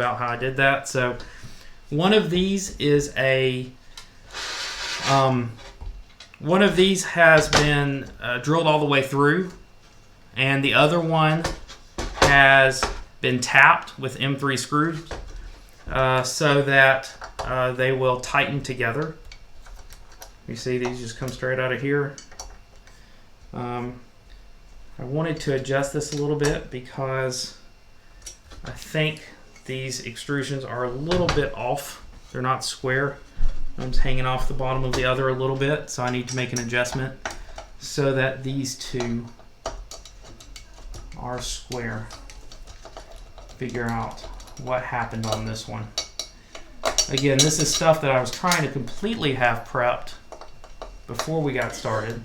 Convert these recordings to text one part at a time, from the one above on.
about how I did that. So one of these is a one of these has been drilled all the way through, and the other one has been tapped with M3 screws so that they will tighten together. You see these just come straight out of here. I wanted to adjust this a little bit because I think these extrusions are a little bit off. They're not square. One's hanging off the bottom of the other a little bit, so I need to make an adjustment so that these two are square. Figure out what happened on this one. Again, this is stuff that I was trying to completely have prepped before we got started,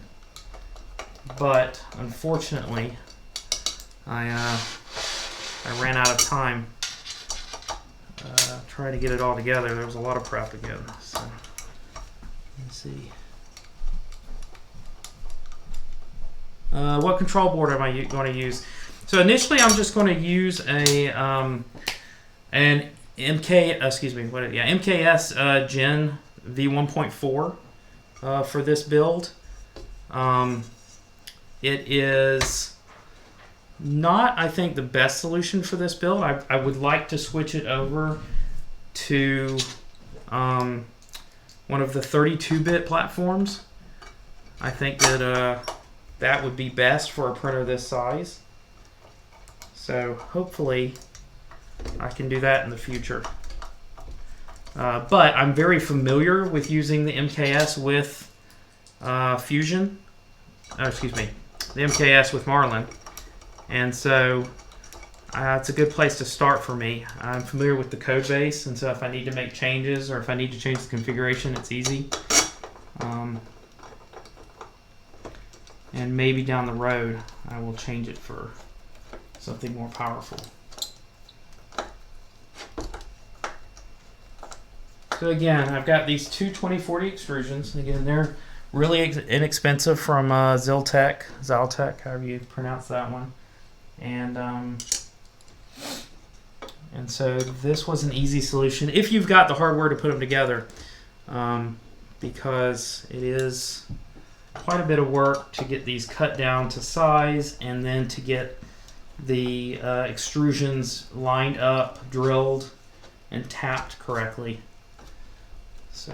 but unfortunately I ran out of time trying to get it all together. There was a lot of prep again. So let's see. What control board am I going to use? So initially, I'm just going to use an MKS Gen V1.4 for this build. It is not, I think, the best solution for this build. I would like to switch it over to one of the 32-bit platforms. I think that that would be best for a printer this size. So hopefully I can do that in the future. But I'm very familiar with using the MKS with Fusion. The MKS with Marlin. And so it's a good place to start for me. I'm familiar with the code base, and so if I need to make changes or if I need to change the configuration, it's easy. And maybe down the road, I will change it for something more powerful. So again, I've got these two 2040 extrusions. Again, they're really inexpensive from ZYLtech, however you pronounce that one. And so this was an easy solution if you've got the hardware to put them together, because it is quite a bit of work to get these cut down to size and then to get the extrusions lined up, drilled, and tapped correctly. So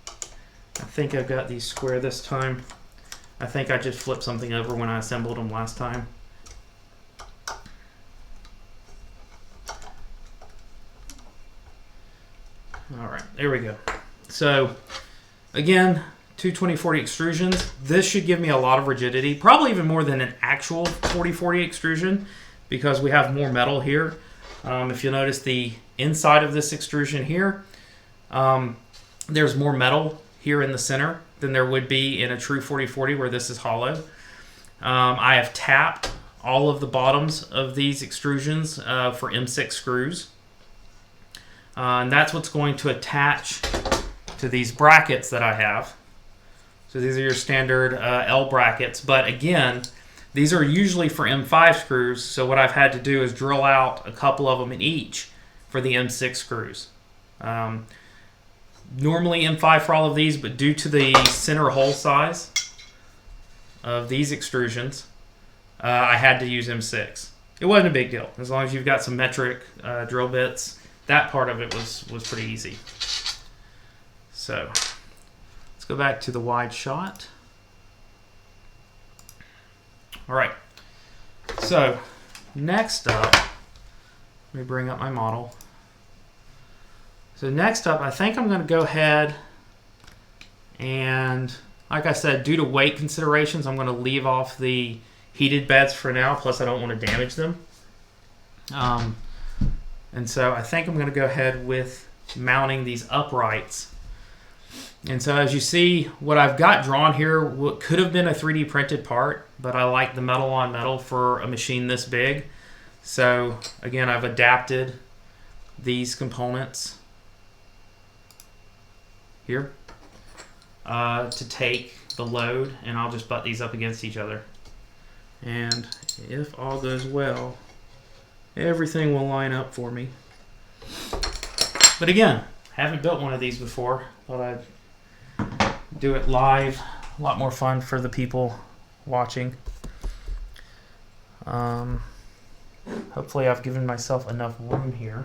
I think I've got these square this time. I think I just flipped something over when I assembled them last time. Alright, there we go. So again, two 2040 extrusions. This should give me a lot of rigidity, probably even more than an actual 4040 extrusion, because we have more metal here. If you'll notice the inside of this extrusion here, there's more metal here in the center than there would be in a true 4040 where this is hollow. I have tapped all of the bottoms of these extrusions for M6 screws. And that's what's going to attach to these brackets that I have. So these are your standard L brackets, but again, these are usually for M5 screws, so what I've had to do is drill out a couple of them in each for the M6 screws. Normally M5 for all of these, but due to the center hole size of these extrusions, I had to use M6. It wasn't a big deal. As long as you've got some metric drill bits, that part of it was pretty easy. So let's go back to the wide shot. All right, so next up, let me bring up my model. So next up, I think I'm going to go ahead and, like I said, due to weight considerations, I'm going to leave off the heated beds for now, plus I don't want to damage them. And so I think I'm going to go ahead with mounting these uprights. And so as you see, what I've got drawn here what could have been a 3D printed part, but I like the metal on metal for a machine this big. So again, I've adapted these components here to take the load, and I'll just butt these up against each other. And if all goes well, everything will line up for me. But again, haven't built one of these before. Thought I'd do it live. A lot more fun for the people watching. Hopefully I've given myself enough room here,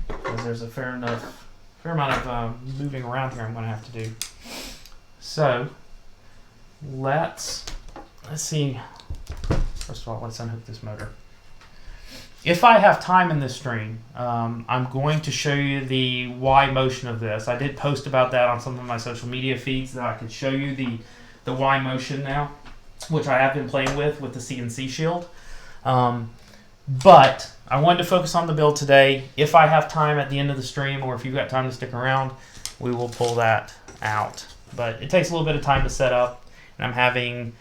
because there's a fair amount of moving around here I'm going to have to do. So let's see. First of all, let's unhook this motor. If I have time in this stream, I'm going to show you the Y motion of this. I did post about that on some of my social media feeds, that I could show you the Y motion now, which I have been playing with the CNC shield. But I wanted to focus on the build today. If I have time at the end of the stream, or if you've got time to stick around, we will pull that out. But it takes a little bit of time to set up, and I'm having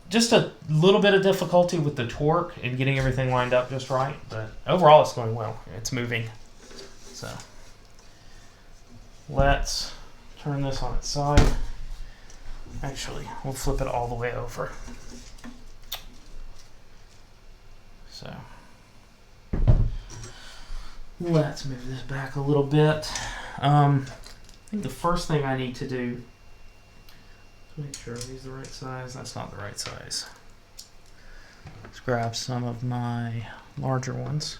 just a little bit of difficulty with the torque and getting everything lined up just right. But overall, it's going well. It's moving. So let's turn this on its side. Actually, we'll flip it all the way over. So let's move this back a little bit. I think the first thing I need to do is make sure these are the right size. That's not the right size. Let's grab some of my larger ones.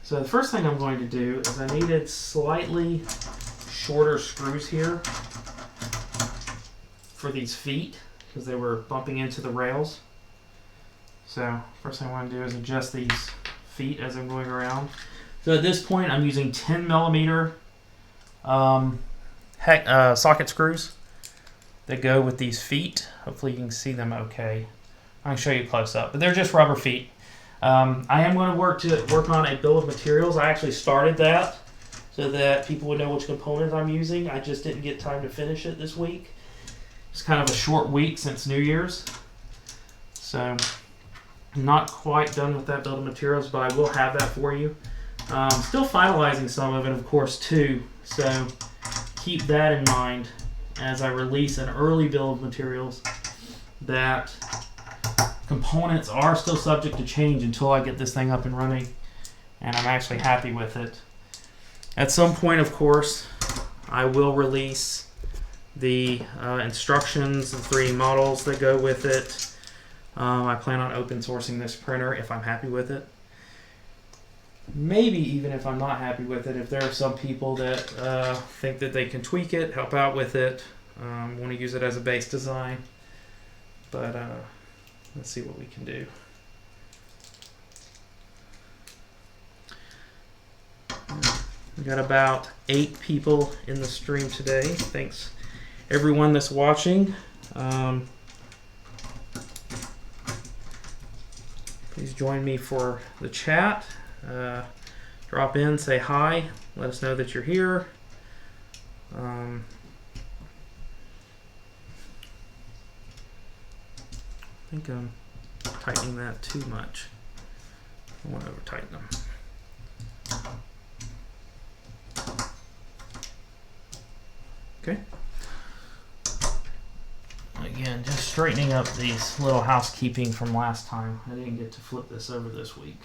So the first thing I'm going to do is I needed slightly shorter screws here for these feet, because they were bumping into the rails. So first thing I want to do is adjust these feet as I'm going around. So at this point, I'm using 10 millimeter socket screws that go with these feet. Hopefully you can see them okay. I can show you close up, but they're just rubber feet. I am going to work on a bill of materials. I actually started that so that people would know which components I'm using. I just didn't get time to finish it this week. It's kind of a short week since New Year's. So I'm not quite done with that build of materials, but I will have that for you. Still finalizing some of it, of course, too. So keep that in mind as I release an early build of materials, that components are still subject to change until I get this thing up and running, and I'm actually happy with it. At some point, of course, I will release the instructions, the 3D models that go with it. I plan on open sourcing this printer if I'm happy with it. Maybe even if I'm not happy with it, if there are some people that think that they can tweak it, help out with it, want to use it as a base design. But let's see what we can do. We got about 8 people in the stream today. Thanks everyone that's watching. Please join me for the chat. Drop in, say hi, let us know that you're here. I think I'm tightening that too much. I want to over tighten them. Okay. Again, just straightening up these little housekeeping from last time. I didn't get to flip this over this week.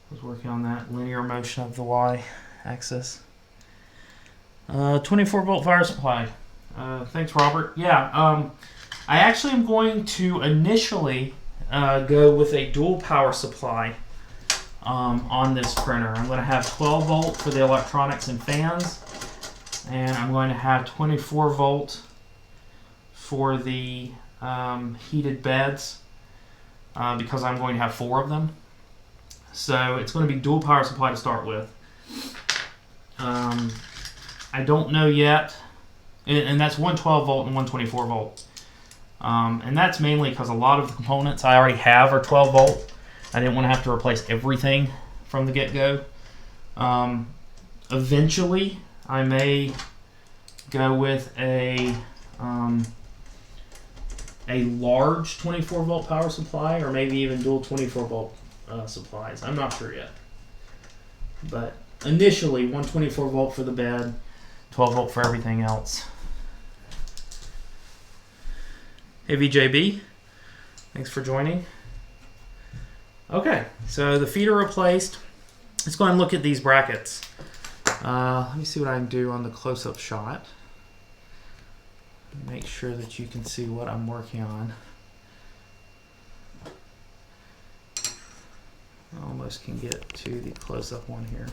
I was working on that linear motion of the Y axis. 24 volt power supply. Thanks, Robert. Yeah, I actually am going to initially go with a dual power supply on this printer. I'm going to have 12 volt for the electronics and fans, and I'm going to have 24 volt for the heated beds, because I'm going to have 4 of them. So it's going to be dual power supply to start with. I don't know yet, and that's one 12 volt and one 24 volt. And that's mainly because a lot of the components I already have are 12 volt. I didn't want to have to replace everything from the get-go. Eventually, I may go with a large 24 volt power supply, or maybe even dual 24 volt supplies. I'm not sure yet. But initially, 124 volt for the bed, 12 volt for everything else. Hey VJB, thanks for joining. Okay, so the feet are replaced. Let's go ahead and look at these brackets. Let me see what I can do on the close-up shot. Make sure that you can see what I'm working on. I almost can get to the close-up one here.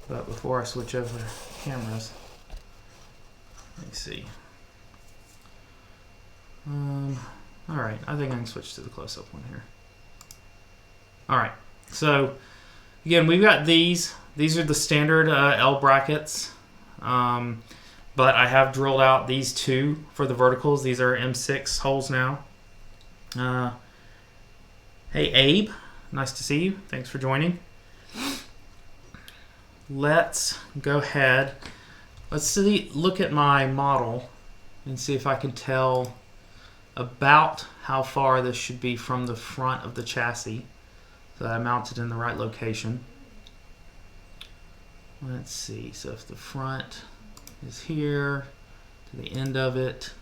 But before I switch over cameras, let me see. Alright, I think I can switch to the close-up one here. Alright, so again, we've got these. These are the standard L brackets. But I have drilled out these two for the verticals. These are M6 holes now. Hey Abe, nice to see you. Thanks for joining. Let's go ahead. Let's look at my model and see if I can tell about how far this should be from the front of the chassis so that I mount it in the right location. Let's see, so if the front is here to the end of it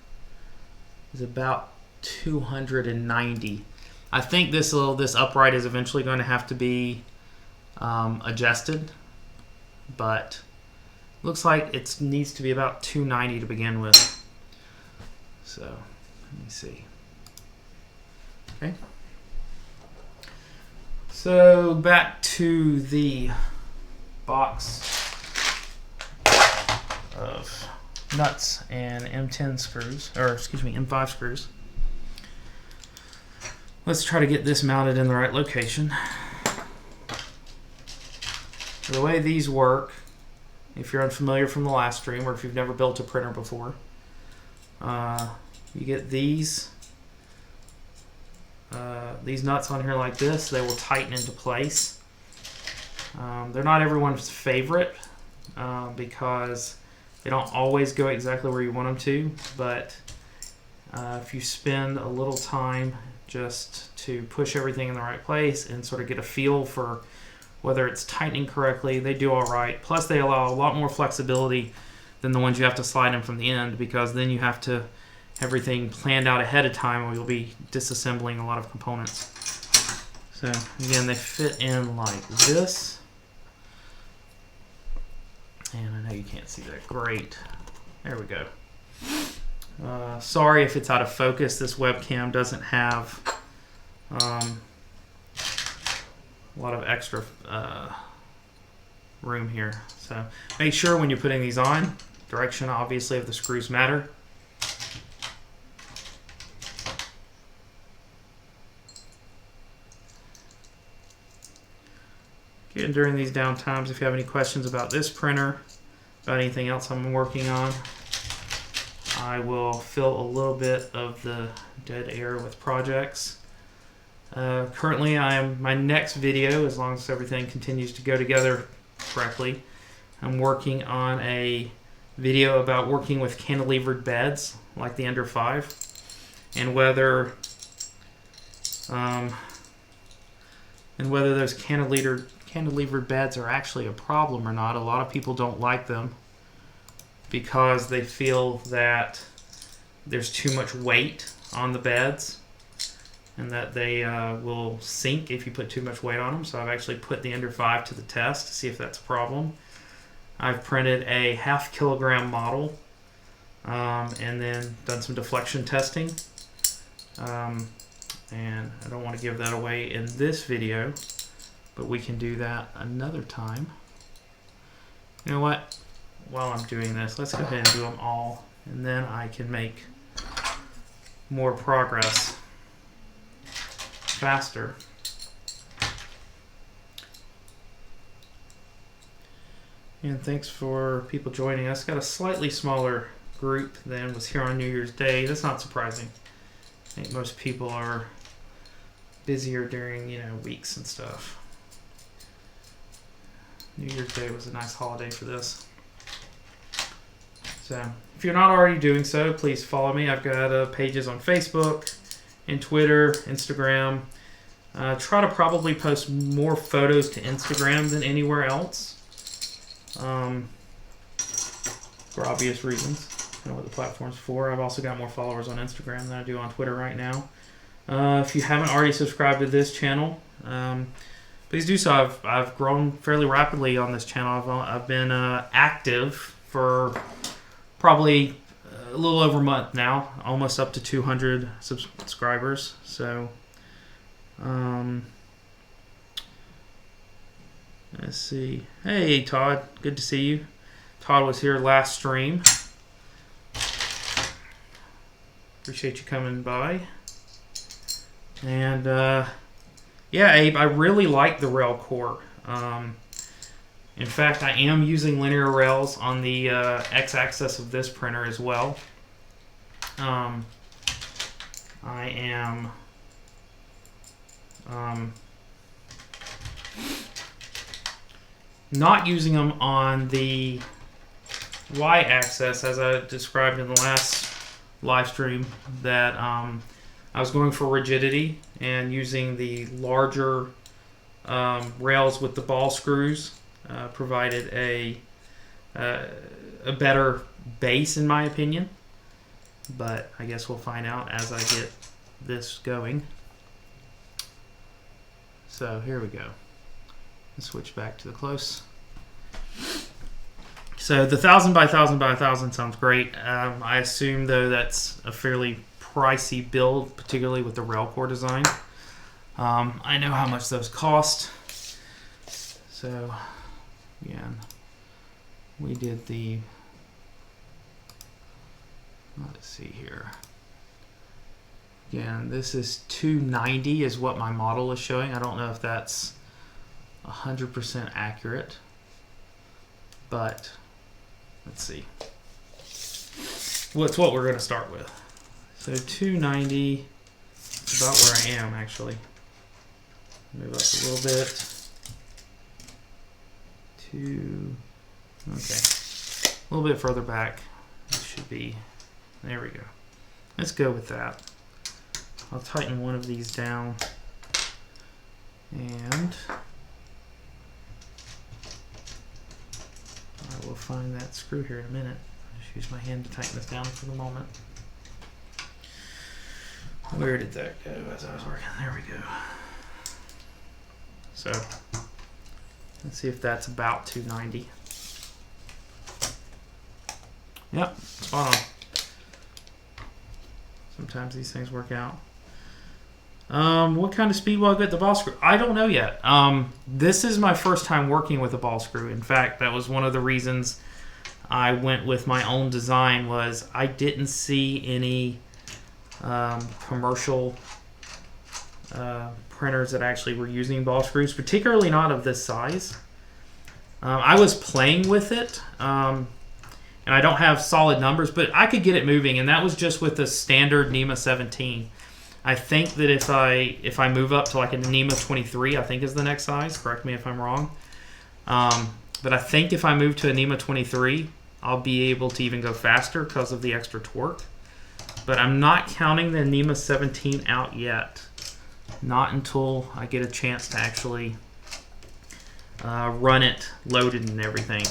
is about 290. I think this upright is eventually going to have to be adjusted, but looks like it needs to be about 290 to begin with. So let me see. Okay. So back to the box of nuts and M10 screws, or excuse me, M5 screws. Let's try to get this mounted in the right location. The way these work, if you're unfamiliar from the last stream, or if you've never built a printer before, you get these nuts on here like this. They will tighten into place. They're not everyone's favorite because they don't always go exactly where you want them to, but if you spend a little time just to push everything in the right place and sort of get a feel for whether it's tightening correctly, they do all right. Plus they allow a lot more flexibility than the ones you have to slide in from the end, because then you have to everything planned out ahead of time, or you'll be disassembling a lot of components. So again, they fit in like this. And I know you can't see that great. There we go. Sorry if it's out of focus. This webcam doesn't have a lot of extra room here. So make sure when you're putting these on, direction obviously of the screws matter. Again, during these downtimes, if you have any questions about this printer, about anything else I'm working on, I will fill a little bit of the dead air with projects. Currently, my next video, as long as everything continues to go together correctly, I'm working on a video about working with cantilevered beds like the Ender 5, and whether those cantilevered beds are actually a problem or not. A lot of people don't like them because they feel that there's too much weight on the beds and that they will sink if you put too much weight on them. So I've actually put the Ender 5 to the test to see if that's a problem. I've printed a 0.5 kilogram model and then done some deflection testing. And I don't want to give that away in this video, but we can do that another time. You know what? While I'm doing this, let's go ahead and do them all, and then I can make more progress faster. And thanks for people joining us. Got a slightly smaller group than was here on New Year's Day. That's not surprising. I think most people are busier during, weeks and stuff. New Year's Day was a nice holiday for this. So if you're not already doing so, please follow me. I've got pages on Facebook and Twitter, Instagram. Try to probably post more photos to Instagram than anywhere else, for obvious reasons. I know what the platform's for. I've also got more followers on Instagram than I do on Twitter right now. If you haven't already subscribed to this channel, please do so. I've grown fairly rapidly on this channel. I've been active for probably a little over a month now, almost up to 200 subscribers. So, let's see. Hey, Todd, good to see you. Todd was here last stream. Appreciate you coming by. And yeah, Abe, I really like the rail core. In fact, I am using linear rails on the x-axis of this printer as well. I am not using them on the y-axis, as I described in the last live stream, that I was going for rigidity and using the larger rails with the ball screws provided a better base, in my opinion. But I guess we'll find out as I get this going. So here we go. Let's switch back to the close. So the 1000 by 1000 by 1000 sounds great. I assume though that's a fairly pricey build, particularly with the rail core design. I know how much those cost. So again, we did the, let's see here. Again, this is 290 is what my model is showing. I don't know if that's 100% accurate, but let's see. Well, it's what we're going to start with. So 290 is about where I am, actually. Move up a little bit. Okay. A little bit further back. It should be, there we go. Let's go with that. I'll tighten one of these down. And I will find that screw here in a minute. I'll just use my hand to tighten this down for the moment. Where did that go as I was working? There we go. So let's see if that's about 290. Yep, spot on. Sometimes these things work out. What kind of speed will I get the ball screw? I don't know yet. This is my first time working with a ball screw. In fact, that was one of the reasons I went with my own design, was I didn't see any commercial printers that actually were using ball screws, particularly not of this size. I was playing with it, and I don't have solid numbers, but I could get it moving, and that was just with the standard NEMA 17. I think that if I move up to like a NEMA 23, I think is the next size. Correct me if I'm wrong. But I think if I move to a NEMA 23, I'll be able to even go faster because of the extra torque. But I'm not counting the NEMA 17 out yet. Not until I get a chance to actually run it loaded and everything.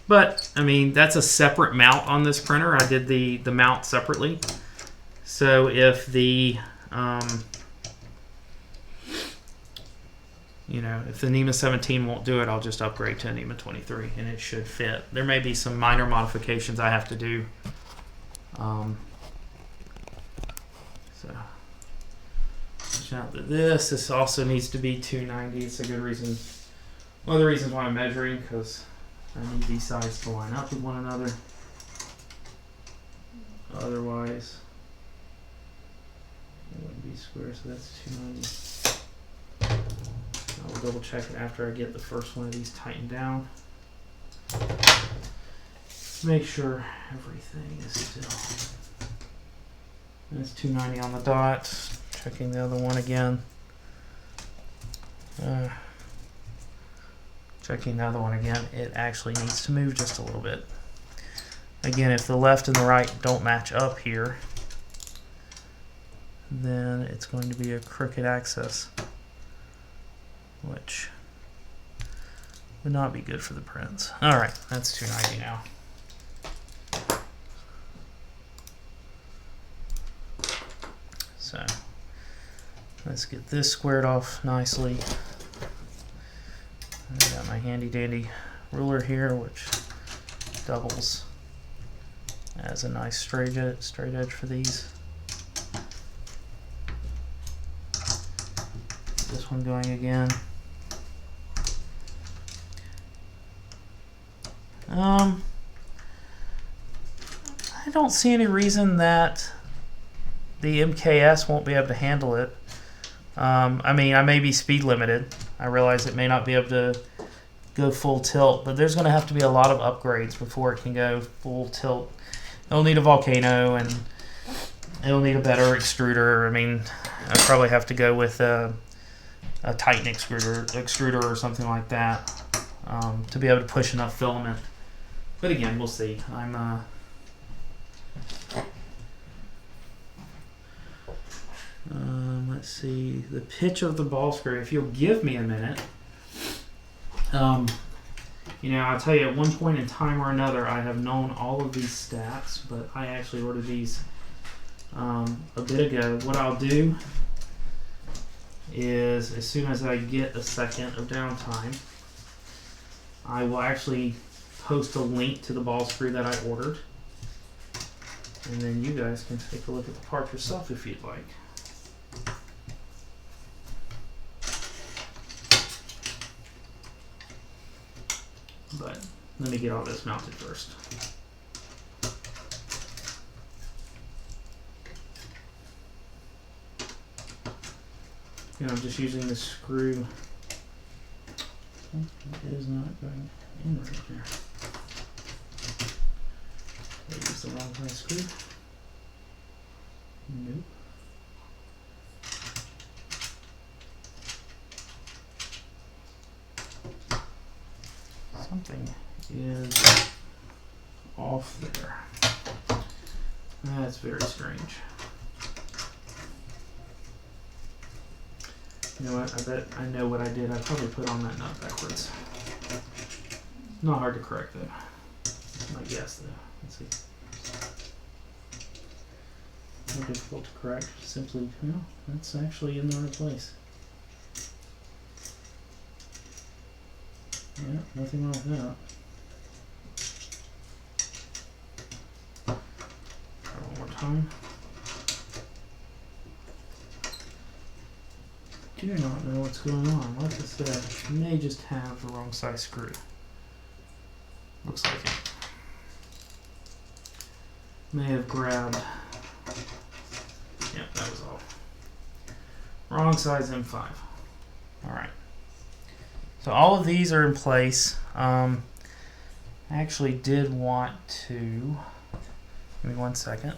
But, I mean, that's a separate mount on this printer. I did the mount separately. So if the, if the NEMA 17 won't do it, I'll just upgrade to a NEMA 23 and it should fit. There may be some minor modifications I have to do. So, watch out that this also needs to be 290. It's a good reason. One of the reasons why I'm measuring, because I need these sides to line up with one another. Otherwise, it wouldn't be square, so that's 290. I will double check it after I get the first one of these tightened down. Make sure everything is still. That's 290 on the dot. Checking the other one again. Checking the other one again. It actually needs to move just a little bit. Again, if the left and the right don't match up here, then it's going to be a crooked axis, which would not be good for the prints. Alright, that's 290 now. So Let's get this squared off nicely. I got my handy dandy ruler here, which doubles as a nice straight edge for these. This one going again. I don't see any reason that the MKS won't be able to handle it. I mean, I may be speed limited. I realize it may not be able to go full tilt, but there's going to have to be a lot of upgrades before it can go full tilt. It'll need a volcano, and it'll need a better extruder. I mean, I'd probably have to go with a Titan extruder or something like that to be able to push enough filament. But again, we'll see. Let's see, the pitch of the ball screw. If you'll give me a minute, you know, I'll tell you, at one point in time or another, I have known all of these stats, but I actually ordered these a bit ago. What I'll do is, as soon as I get a second of downtime, I will actually post a link to the ball screw that I ordered, and then you guys can take a look at the part yourself if you'd like. But let me get all this mounted first. And I'm just using the screw. It is not going in right there. Did I use the wrong kind of screw? Nope. Something is off there. That's very strange. You know what? I bet I know what I did. I probably put on that nut backwards. Not hard to correct though. My guess though. Let's see. More difficult to correct. Simply, well, that's actually in the right place. Yeah, nothing wrong with that. Try one more time. Do not know what's going on. Like I said, you may just have the wrong size screw. Looks like it. May have grabbed. Yep, that was all. Wrong size M5. Alright. So all of these are in place. I actually did want to, give me 1 second.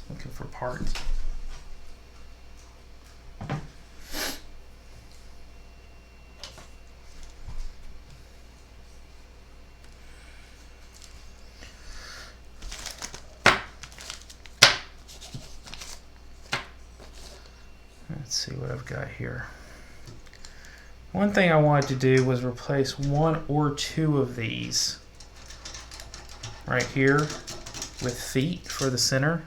Looking for parts. Let's see what I've got here. One thing I wanted to do was replace 1 or 2 of these right here with feet for the center.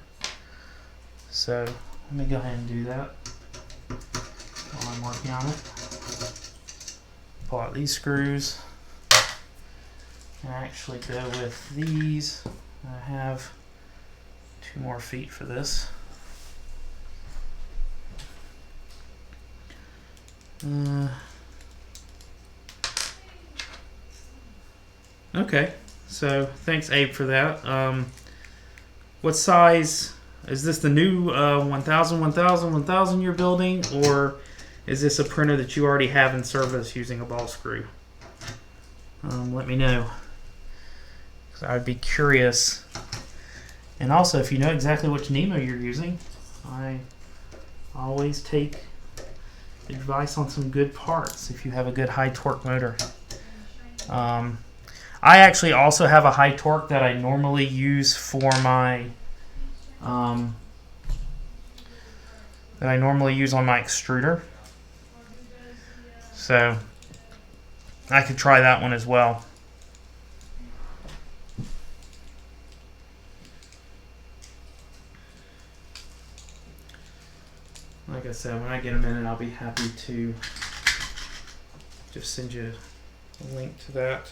So let me go ahead and do that while I'm working on it. Pull out these screws and actually go with these. I have 2 more feet for this. Okay, so thanks Abe for that. What size, is this the new 1000 you're building, or is this a printer that you already have in service using a ball screw? Let me know, 'cause I'd be curious. And also, if you know exactly which Nemo you're using, I always take advice on some good parts if you have a good high torque motor. I actually also have a high torque that I normally use for my that I normally use on my extruder, so I could try that one as well. like I said, when I get a minute, I'll be happy to just send you a link to that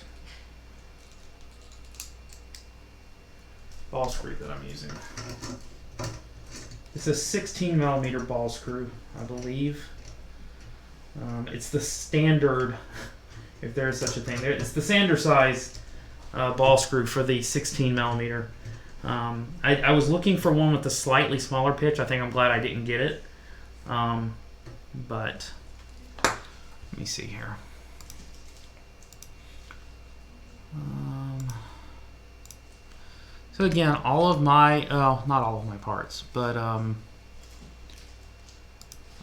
ball screw that I'm using. It's a 16 millimeter ball screw, I believe. It's the standard, if there is such a thing. It's the standard size ball screw for the 16 millimeter. I was looking for one with a slightly smaller pitch. I think I'm glad I didn't get it. But let me see here. So again, all of my, not all of my parts, but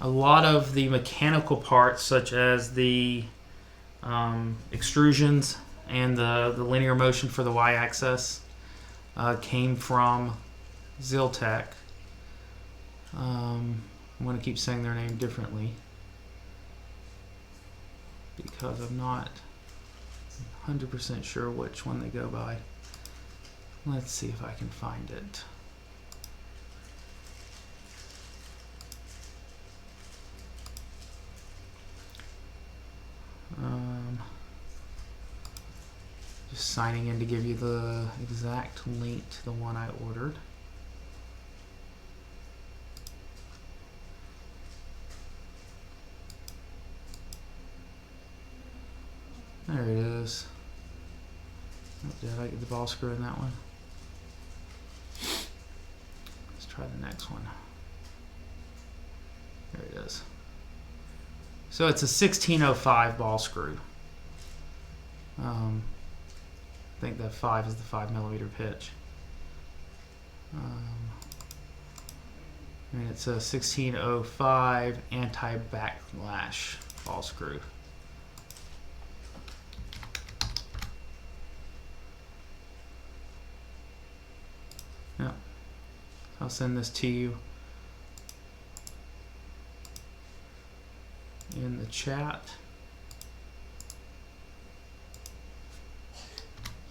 a lot of the mechanical parts, such as the extrusions and the linear motion for the y-axis, came from ZYLtech. I'm going to keep saying their name differently because I'm not 100% sure which one they go by. Let's see if I can find it. Just signing in to give you the exact link to the one I ordered. There it is. Oh, did I get the ball screw in that one? Let's try the next one. There it is. So it's a 1605 ball screw. I think that 5 is the 5 millimeter pitch. And it's a 1605 anti-backlash ball screw. Yeah, I'll send this to you in the chat.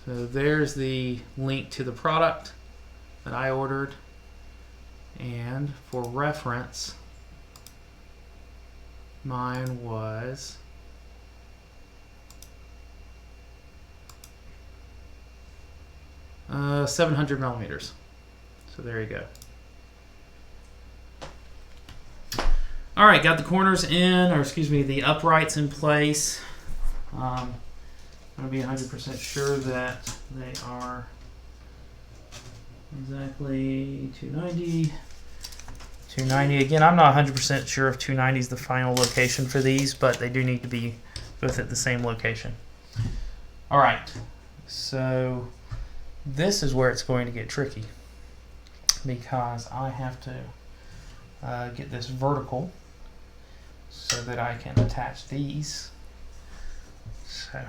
So there's the link to the product that I ordered, and for reference, mine was $700 millimeters. So there you go. All right, got the corners in, or excuse me, the uprights in place. I'm going to be 100% sure that they are exactly 290. 290. Again, I'm not 100% sure if 290 is the final location for these, but they do need to be both at the same location. All right, so this is where it's going to get tricky because I have to get this vertical so that I can attach these. So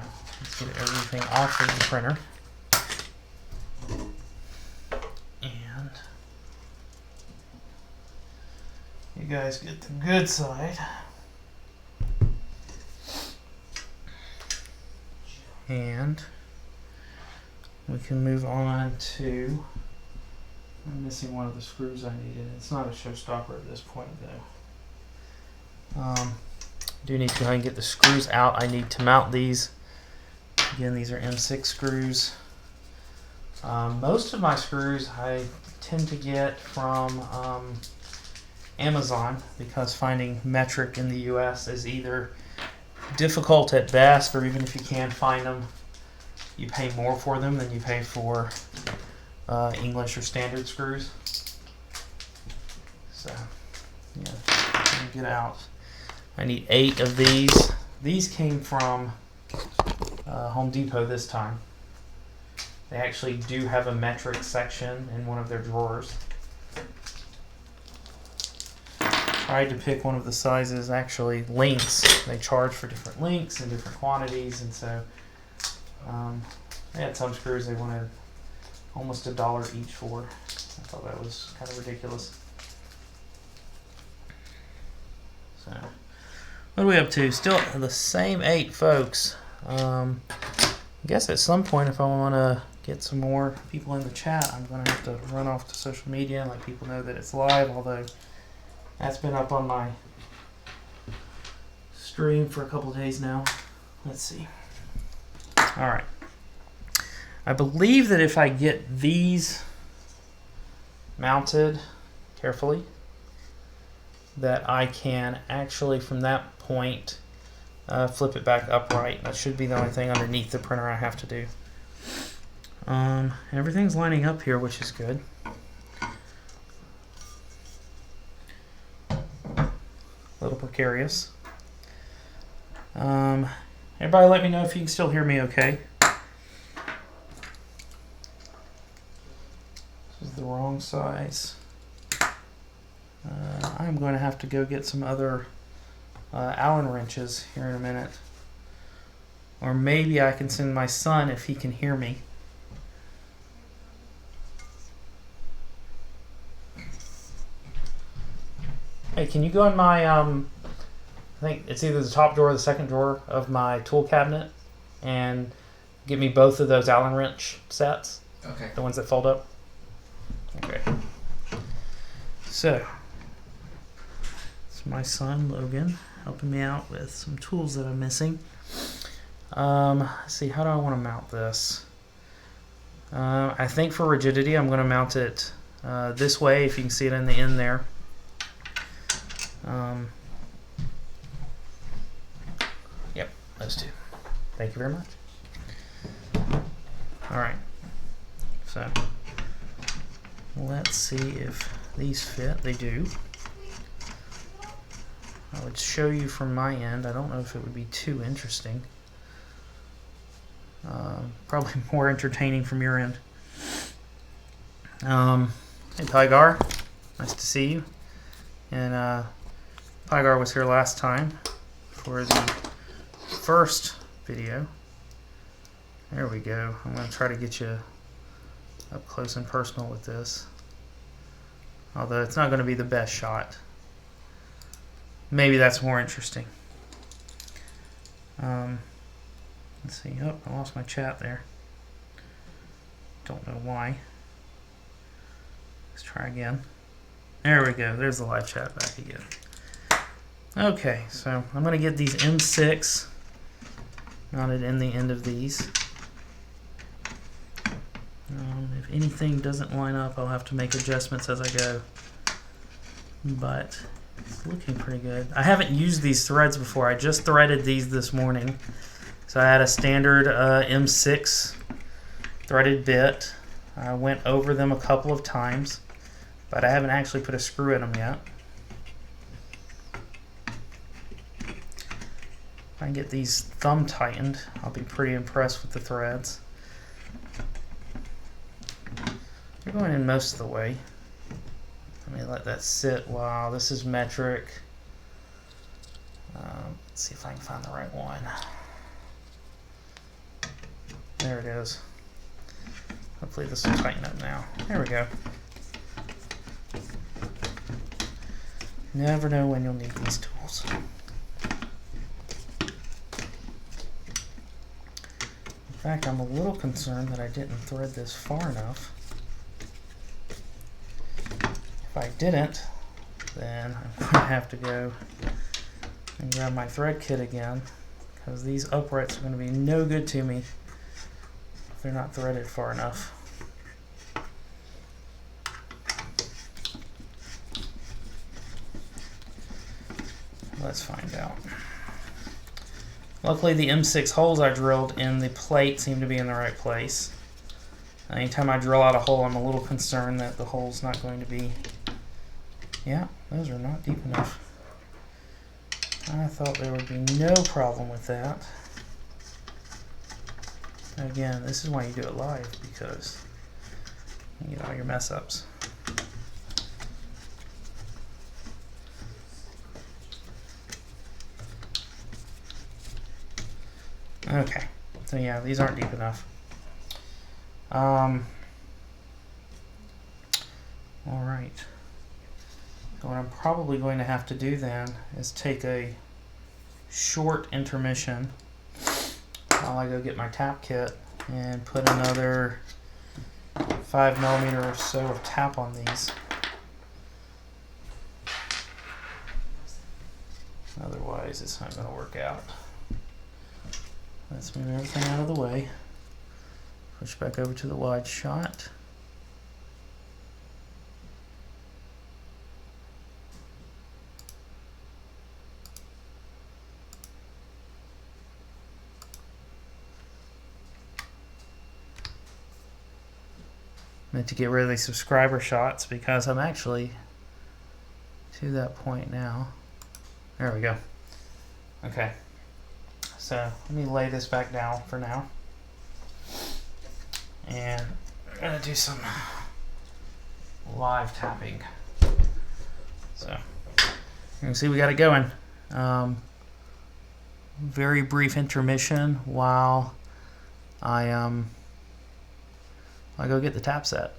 let's get everything off of the printer. And you guys get the good side. And we can move on to, I'm missing one of the screws I needed. It's not a showstopper at this point though. Do need to go ahead and get the screws out. I need to mount these. Again, these are M6 screws. Most of my screws I tend to get from Amazon because finding metric in the US is either difficult at best, or even if you can find them, you pay more for them than you pay for English or standard screws. So, yeah, let me get out. I need 8 of these. These came from Home Depot this time. They actually do have a metric section in one of their drawers. Tried to pick one of the sizes, actually lengths. They charge for different lengths and different quantities, and so they had some screws they wanted almost $1 each for. I thought that was kind of ridiculous. So, what are we up to? Still the same 8, folks. I guess at some point, if I want to get some more people in the chat, I'm going to have to run off to social media and let people know that it's live, although That's been up on my stream for a couple of days now. Let's see. All right. I believe that if I get these mounted carefully, that I can actually from that point flip it back upright. That should be the only thing underneath the printer I have to do. Everything's lining up here, which is good. A little precarious. Everybody let me know if you can still hear me okay. This is the wrong size. I'm going to have to go get some other Allen wrenches here in a minute. Or maybe I can send my son if he can hear me. Hey, can you go in my, I think it's either the top drawer or the second drawer of my tool cabinet and get me both of those Allen wrench sets? Okay. The ones that fold up? Okay. So, it's my son, Logan, helping me out with some tools that I'm missing. Let's see, how do I want to mount this? I think for rigidity, I'm going to mount it this way, if you can see it in the end there. Yep, those two. Thank you very much. Alright, so let's see if these fit. They do. I would show you from my end. I don't know if it would be too interesting. Probably more entertaining from your end. Hey Pygar, nice to see you. And Pygar was here last time for the first video. There we go. I'm going to try to get you up close and personal with this. Although it's not going to be the best shot. Maybe that's more interesting. Let's see. Oh, I lost my chat there. Don't know why. Let's try again. There we go. There's the live chat back again. Okay, so I'm going to get these M6 mounted in the end of these. If anything doesn't line up, I'll have to make adjustments as I go. But it's looking pretty good. I haven't used these threads before. I just threaded these this morning. So I had a standard M6 threaded bit. I went over them a couple of times, but I haven't actually put a screw in them yet. If I can get these thumb tightened, I'll be pretty impressed with the threads. They're going in most of the way. Let me let that sit. Wow, this is metric. Let's see if I can find the right one. There it is. Hopefully this will tighten up now. There we go. Never know when you'll need these tools. In fact, I'm a little concerned that I didn't thread this far enough. If I didn't, then I'm going to have to go and grab my thread kit again, because these uprights are going to be no good to me if they're not threaded far enough. Let's find out. Luckily, the M6 holes I drilled in the plate seem to be in the right place. Anytime I drill out a hole, I'm a little concerned that the hole's not going to be... Yeah, those are not deep enough. I thought there would be no problem with that. Again, this is why you do it live, because you get all your mess ups. Okay, so yeah, these aren't deep enough. All right. What I'm probably going to have to do then is take a short intermission while I go get my tap kit and put another 5mm or so of tap on these. Otherwise, it's not going to work out. Let's move everything out of the way. Push back over to the wide shot. Meant to get rid of the subscriber shots because I'm actually to that point now. There we go. Okay. So let me lay this back down for now. And I'm going to do some live tapping. So you can see we got it going. Very brief intermission while I go get the tap set.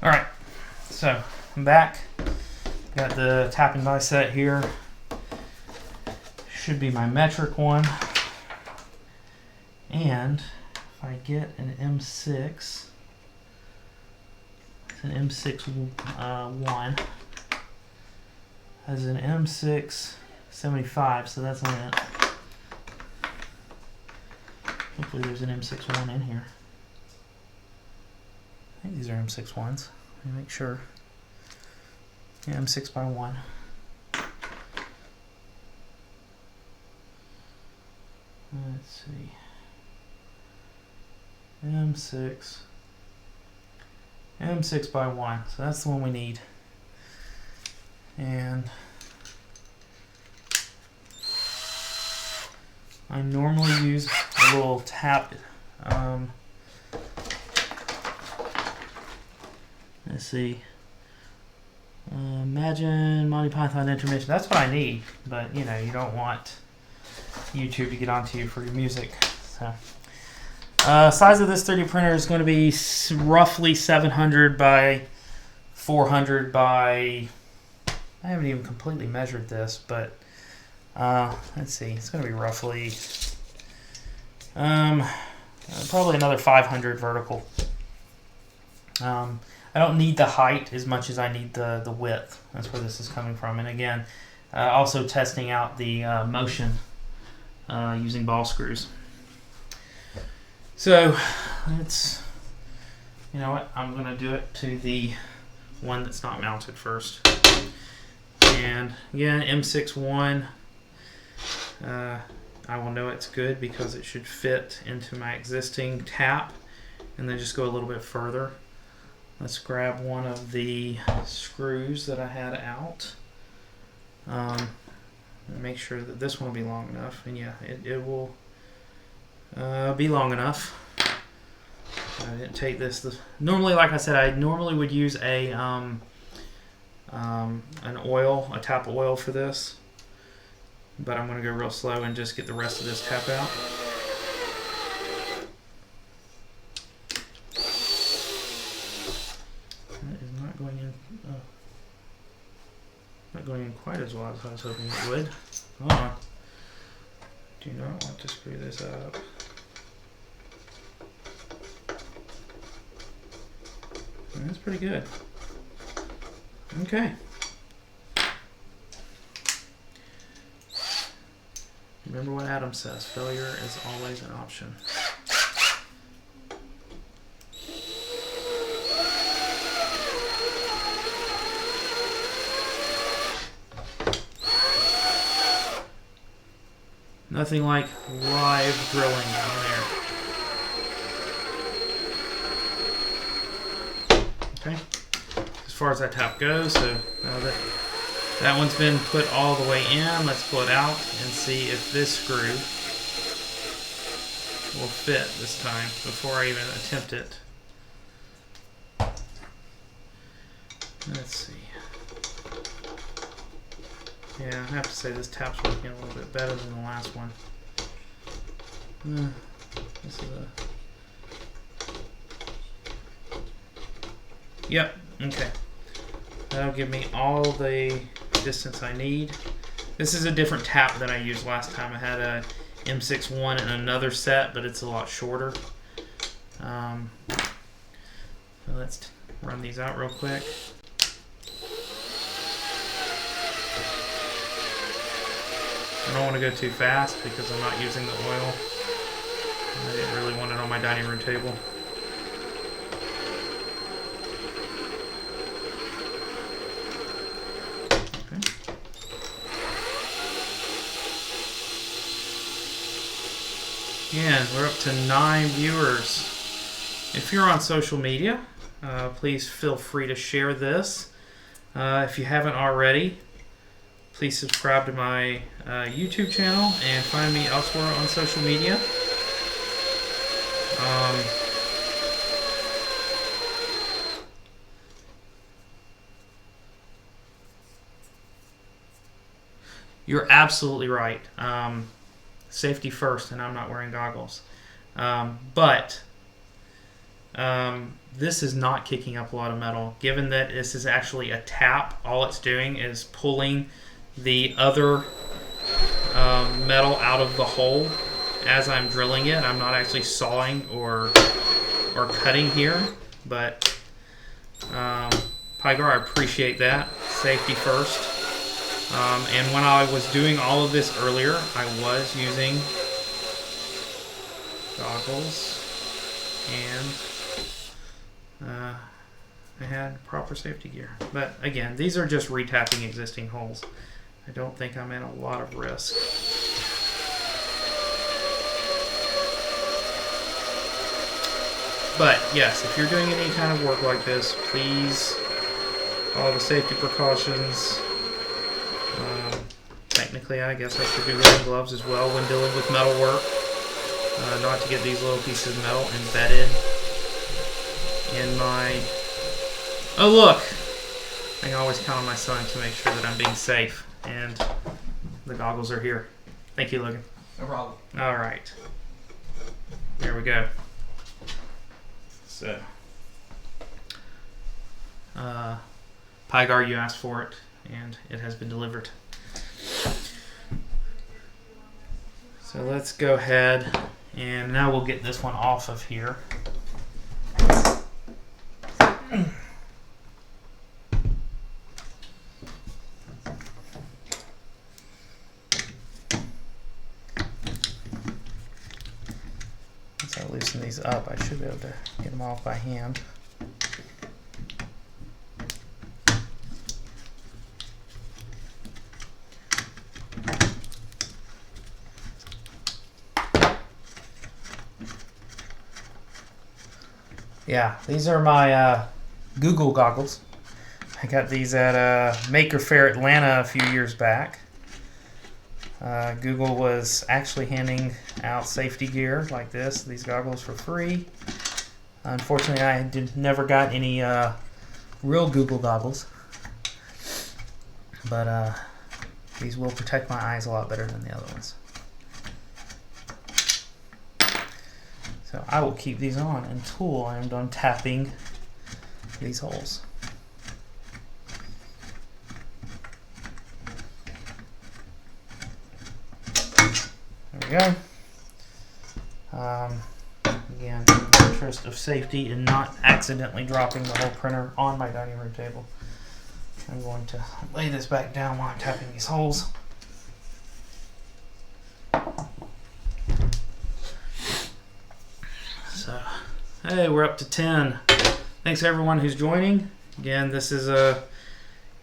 All right, so I'm back. Got the tapping die set here. Should be my metric one. And if I get an M6, it's an M6 one. Has an M6 75, so that's on it. Hopefully there's an M6 one in here. I think these are M6 ones. Let me make sure. Yeah, M6 by 1. Let's see. M6 by 1. So that's the one we need. And I normally use a little tap. Let's see. Imagine Monty Python intermission. That's what I need, but you know, you don't want YouTube to get onto you for your music. So, size of this 3D printer is going to be roughly 700 by 400 by. I haven't even completely measured this, but let's see. It's going to be roughly probably another 500 vertical. I don't need the height as much as I need the width. That's where this is coming from. And again, also testing out the motion using ball screws. So let's, you know what, I'm going to do it to the one that's not mounted first. And again, M6-1, I will know it's good because it should fit into my existing tap and then just go a little bit further. Let's grab one of the screws that I had out. Make sure that this one will be long enough. And yeah, it will be long enough. I didn't take this. Normally, like I said, I normally would use an oil, a tap oil for this. But I'm going to go real slow and just get the rest of this tap out. not going in. Not going in quite as well as I was hoping it would. Hold on. Do not want to screw this up. That's pretty good. Okay. Remember what Adam says, failure is always an option. Nothing like live drilling down there. Okay, as far as that tap goes, so now that one's been put all the way in, let's pull it out and see if this screw will fit this time before I even attempt it. Let's see. Yeah, I have to say this tap's working a little bit better than the last one. This is a... Yep, okay. That'll give me all the distance I need. This is a different tap than I used last time. I had a M61 in another set, but it's a lot shorter. So let's run these out real quick. I don't want to go too fast because I'm not using the oil. I didn't really want it on my dining room table. And we're up to 9 viewers. If you're on social media, please feel free to share this. If you haven't already, please subscribe to my YouTube channel and find me elsewhere on social media. You're absolutely right. Safety first, and I'm not wearing goggles. But this is not kicking up a lot of metal. Given that this is actually a tap, all it's doing is pulling the other metal out of the hole as I'm drilling it. I'm not actually sawing or cutting here, but Pygar, I appreciate that. Safety first. And when I was doing all of this earlier, I was using goggles and I had proper safety gear. But again, these are just retapping existing holes. I don't think I'm in a lot of risk. But yes, if you're doing any kind of work like this, please follow the safety precautions. Technically, I guess I should be wearing gloves as well when dealing with metal work. Not to get these little pieces of metal embedded in my... Oh, look! I can always count on my son to make sure that I'm being safe. And the goggles are here. Thank you, Logan. No problem. All right. There we go. So, Pygar, you asked for it, and it has been delivered. So let's go ahead, and now we'll get this one off of here. Once I loosen these up, I should be able to get them off by hand. Yeah, these are my Google goggles. I got these at Maker Faire Atlanta a few years back. Google was actually handing out safety gear like this, these goggles, for free. Unfortunately, I never got any real Google goggles. But these will protect my eyes a lot better than the other ones. So I will keep these on until I am done tapping these holes. we go. Again, in the interest of safety and not accidentally dropping the whole printer on my dining room table, I'm going to lay this back down while I'm tapping these holes. So, hey, we're up to 10. Thanks everyone who's joining. Again, this is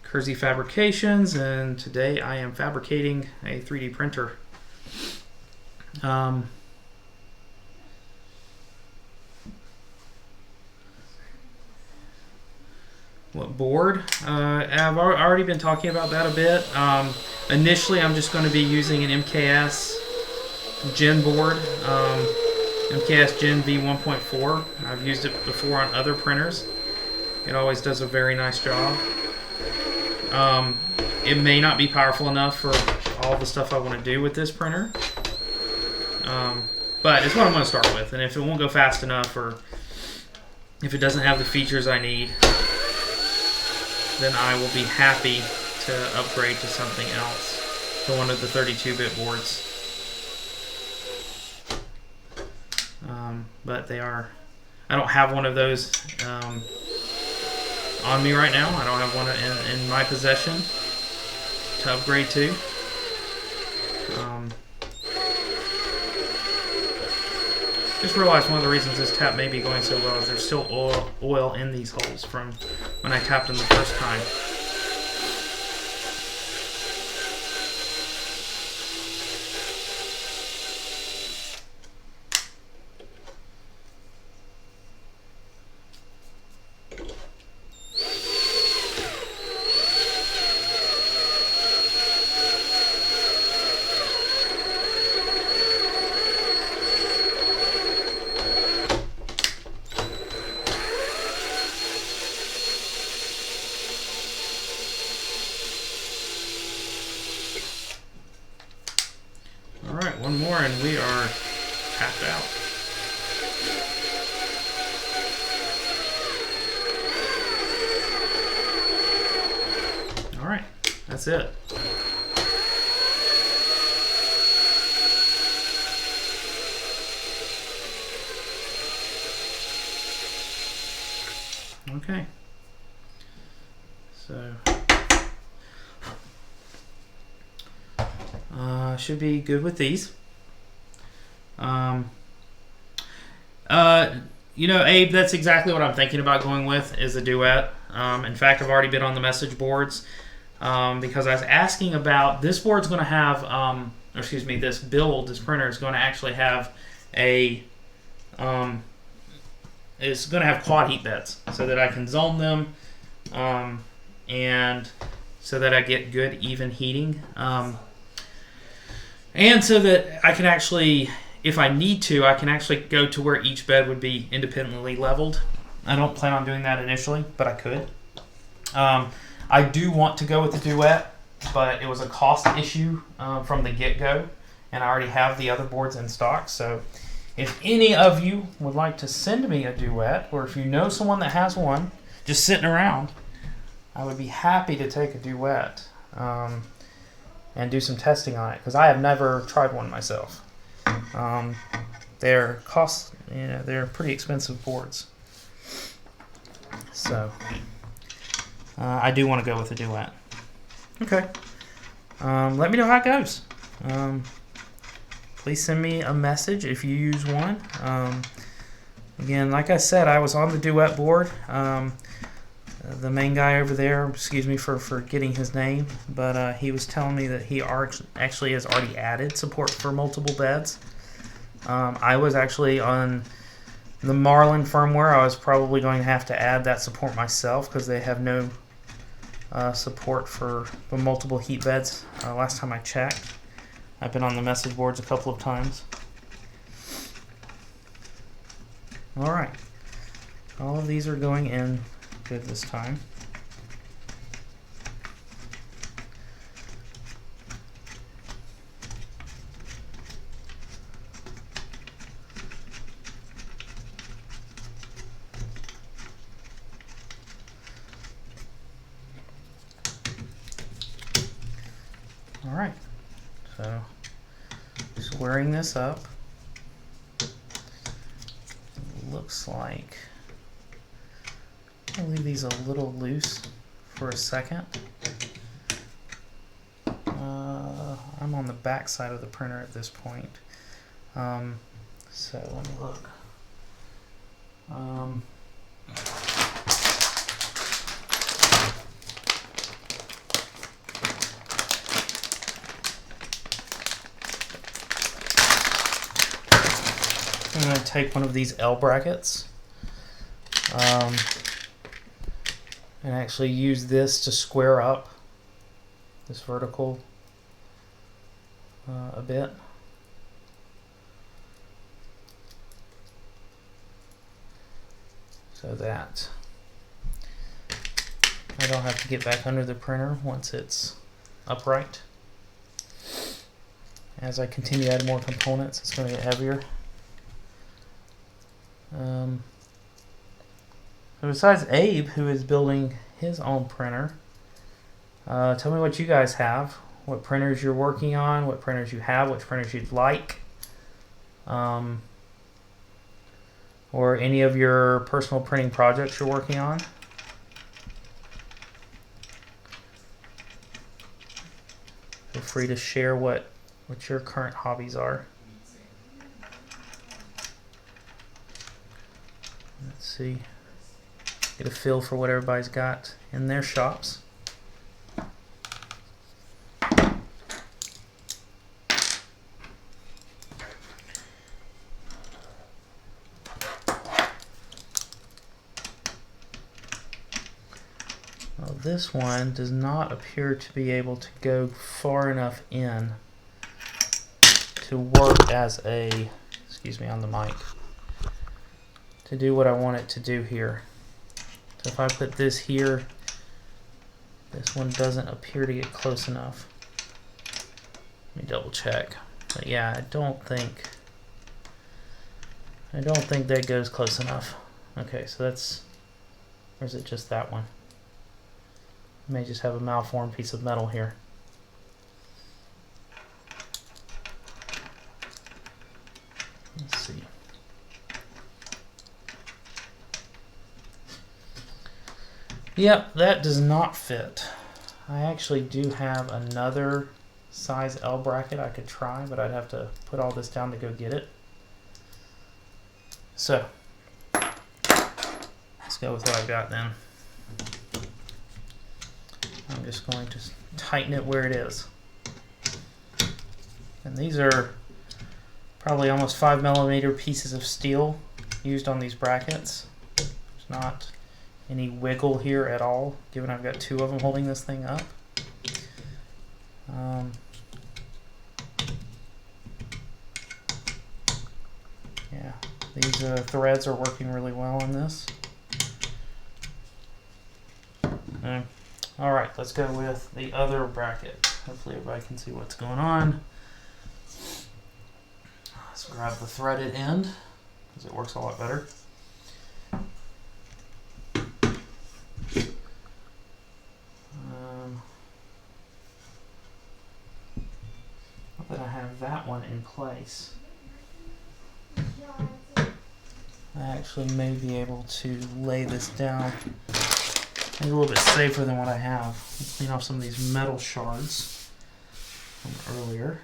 Kersey Fabrications, and today I am fabricating a 3D printer. What board? I've already been talking about that a bit. Initially, I'm just going to be using an MKS Gen board, MKS Gen V1.4. I've used it before on other printers. It always does a very nice job. It may not be powerful enough for all the stuff I want to do with this printer, but it's what I'm going to start with. And if it won't go fast enough, or if it doesn't have the features I need, then I will be happy to upgrade to something else, to one of the 32-bit boards. But they are, I don't have one of those on me right now. I don't have one in my possession to upgrade to. Just realized one of the reasons this tap may be going so well is there's still oil in these holes from when I tapped them the first time. Alright, one more and we are tapped out. Alright, that's it. Okay. So should be good with these. You know, Abe, that's exactly what I'm thinking about going with, is a duet. In fact, I've already been on the message boards because I was asking about, this board's going to have, or excuse me, this printer is going to actually have a, it's going to have quad heat beds so that I can zone them and so that I get good even heating. And so that I can actually, if I need to, I can actually go to where each bed would be independently leveled. I don't plan on doing that initially, but I could. I do want to go with the duet, but it was a cost issue from the get-go, and I already have the other boards in stock. So if any of you would like to send me a duet, or if you know someone that has one just sitting around, I would be happy to take a duet. And do some testing on it, because I have never tried one myself. They're they're pretty expensive boards, so I do want to go with a duet. Okay, let me know how it goes. Please send me a message if you use one. Again, like I said, I was on the duet board. The main guy over there, excuse me for forgetting his name, but he was telling me that he actually has already added support for multiple beds. I was actually on the Marlin firmware. I was probably going to have to add that support myself because they have no support for the multiple heat beds last time I checked. I've been on the message boards a couple of times. Alright, all of these are going in good this time. All right, so just squaring this up. Looks like I'll leave these a little loose for a second. I'm on the back side of the printer at this point. So let me look. I'm going to take one of these L brackets and actually use this to square up this vertical a bit. So that I don't have to get back under the printer once it's upright. As I continue to add more components, it's going to get heavier. So besides Abe, who is building his own printer, tell me what you guys have, what printers you're working on, what printers you have, which printers you'd like, or any of your personal printing projects you're working on. Feel free to share what your current hobbies are. Let's see. Get a feel for what everybody's got in their shops. Well, this one does not appear to be able to go far enough in to work as a, excuse me, on the mic, to do what I want it to do here. So if I put this here, this one doesn't appear to get close enough. Let me double check. But yeah, I don't think that goes close enough. Okay, so that's, or is it just that one? I may just have a malformed piece of metal here. Let's see. Yep, that does not fit. I actually do have another size L bracket I could try, but I'd have to put all this down to go get it. So, let's go with what I've got then. I'm just going to tighten it where it is. And these are probably almost 5mm pieces of steel used on these brackets. There's not any wiggle here at all, given I've got two of them holding this thing up. Yeah, these threads are working really well on this. All right, let's go with the other bracket. Hopefully everybody can see what's going on. Let's grab the threaded end, because it works a lot better. That I have that one in place. I actually may be able to lay this down maybe a little bit safer than what I have. Let's clean off some of these metal shards from earlier.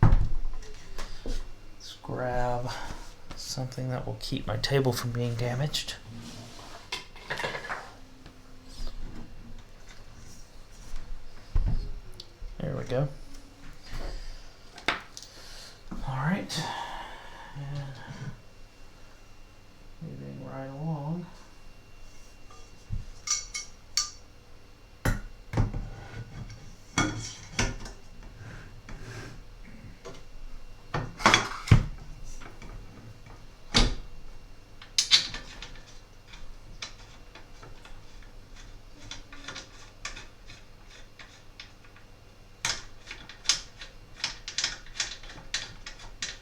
Let's grab something that will keep my table from being damaged. There we go. All right. And moving right along.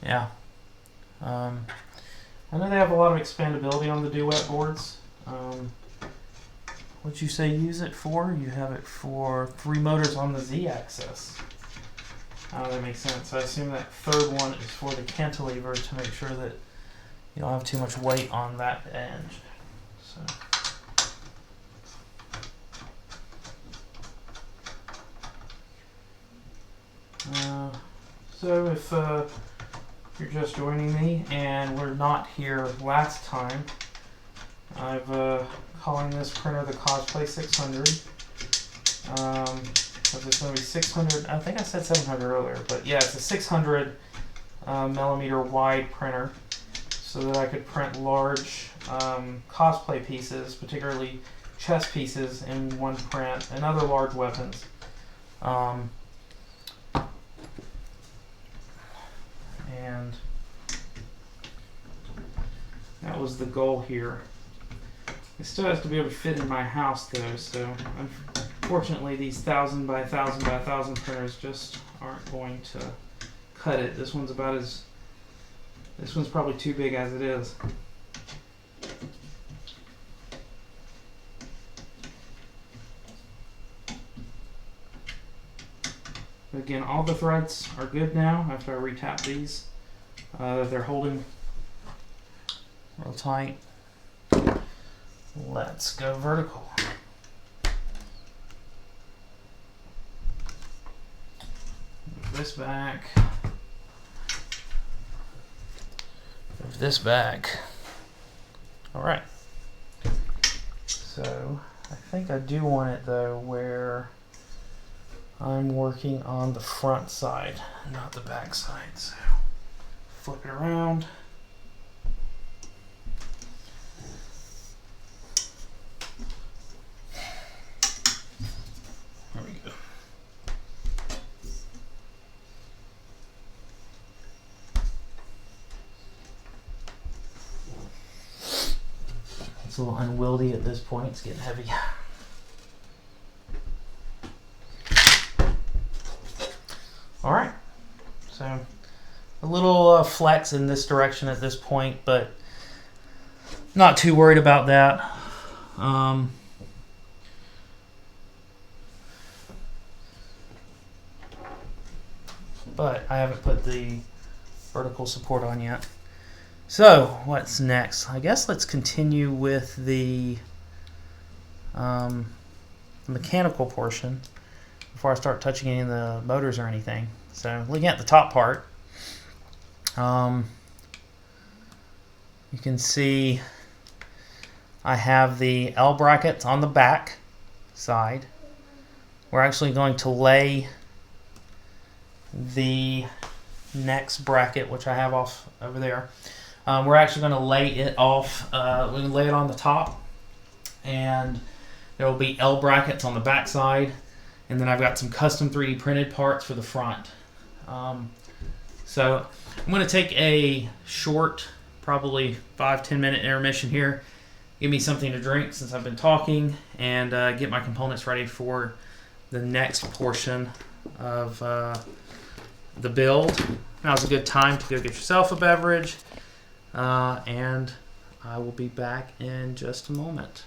Yeah. I know they have a lot of expandability on the duet boards. what you say use it for? You have it for 3 motors on the Z-axis. That makes sense. I assume that third one is for the cantilever to make sure that you don't have too much weight on that end. So if you're just joining me and we're not here last time, I've calling this printer the Cosplay 600. It's going to be 600. I think I said 700 earlier, but yeah, it's a 600 millimeter wide printer, so that I could print large cosplay pieces, particularly chest pieces, in one print, and other large weapons. And that was the goal here. It still has to be able to fit in my house though, so unfortunately these 1000 by 1000 by 1000 printers just aren't going to cut it. This one's probably too big as it is. But again, all the threads are good now after I retap these. They're holding real tight. Let's go vertical. Move this back. Move this back. All right. So I think I do want it though where I'm working on the front side, not the back side. So flip it around. There we go. It's a little unwieldy at this point. It's getting heavy. All right, so a little flex in this direction at this point, but not too worried about that. But I haven't put the vertical support on yet. So what's next? I guess let's continue with the mechanical portion before I start touching any of the motors or anything. So looking at the top part, you can see I have the L brackets on the back side. We're actually going to lay the next bracket, which I have off over there. We're actually going to lay it off. We're going to lay it on the top, and there will be L brackets on the back side. And then I've got some custom 3D printed parts for the front. So I'm going to take a short, probably 5-10 minute intermission here. Give me something to drink since I've been talking, and get my components ready for the next portion of the build. Now's a good time to go get yourself a beverage, and I will be back in just a moment.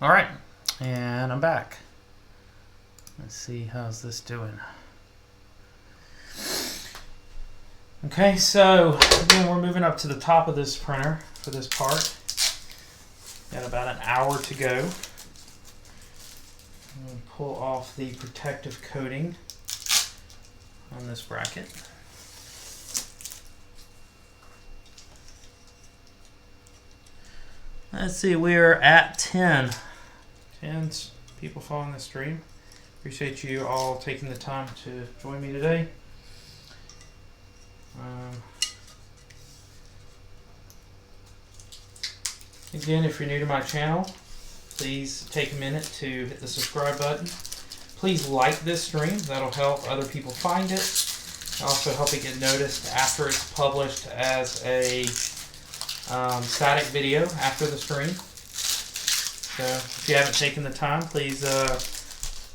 All right, and I'm back. Let's see, how's this doing? Okay, so again, we're moving up to the top of this printer for this part. Got about an hour to go. I'm going to pull off the protective coating on this bracket. Let's see, we're at 10 people following the stream. Appreciate you all taking the time to join me today. Again, if you're new to my channel, please take a minute to hit the subscribe button. Please like this stream. That'll help other people find it. Also help it get noticed after it's published as a static video after the stream. So if you haven't taken the time, please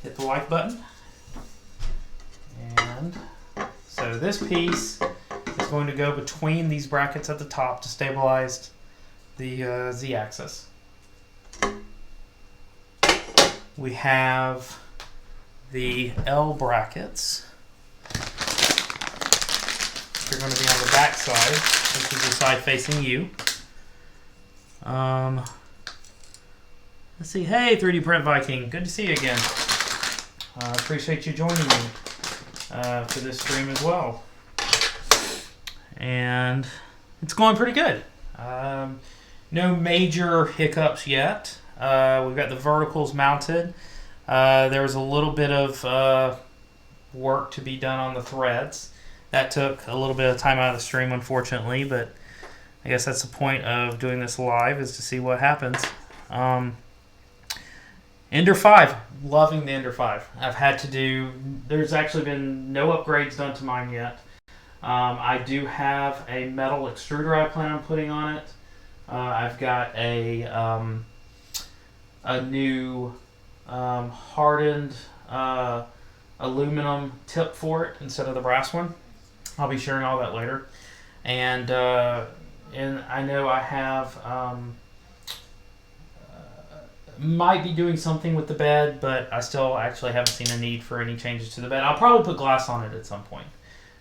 hit the like button. And so this piece is going to go between these brackets at the top to stabilize the Z-axis. We have the L brackets. They're going to be on the back side. This is the side facing you. Let's see. Hey, 3D Print Viking. Good to see you again. Appreciate you joining me for this stream as well. And it's going pretty good. No major hiccups yet. We've got the verticals mounted. There was a little bit of work to be done on the threads. That took a little bit of time out of the stream, unfortunately, but I guess that's the point of doing this live, is to see what happens. Ender 5. Loving the Ender 5. I've had to do... There's actually been no upgrades done to mine yet. I do have a metal extruder I plan on putting on it. I've got a new hardened aluminum tip for it instead of the brass one. I'll be sharing all that later. And I know I have might be doing something with the bed, but I still actually haven't seen a need for any changes to the bed. I'll probably put glass on it at some point.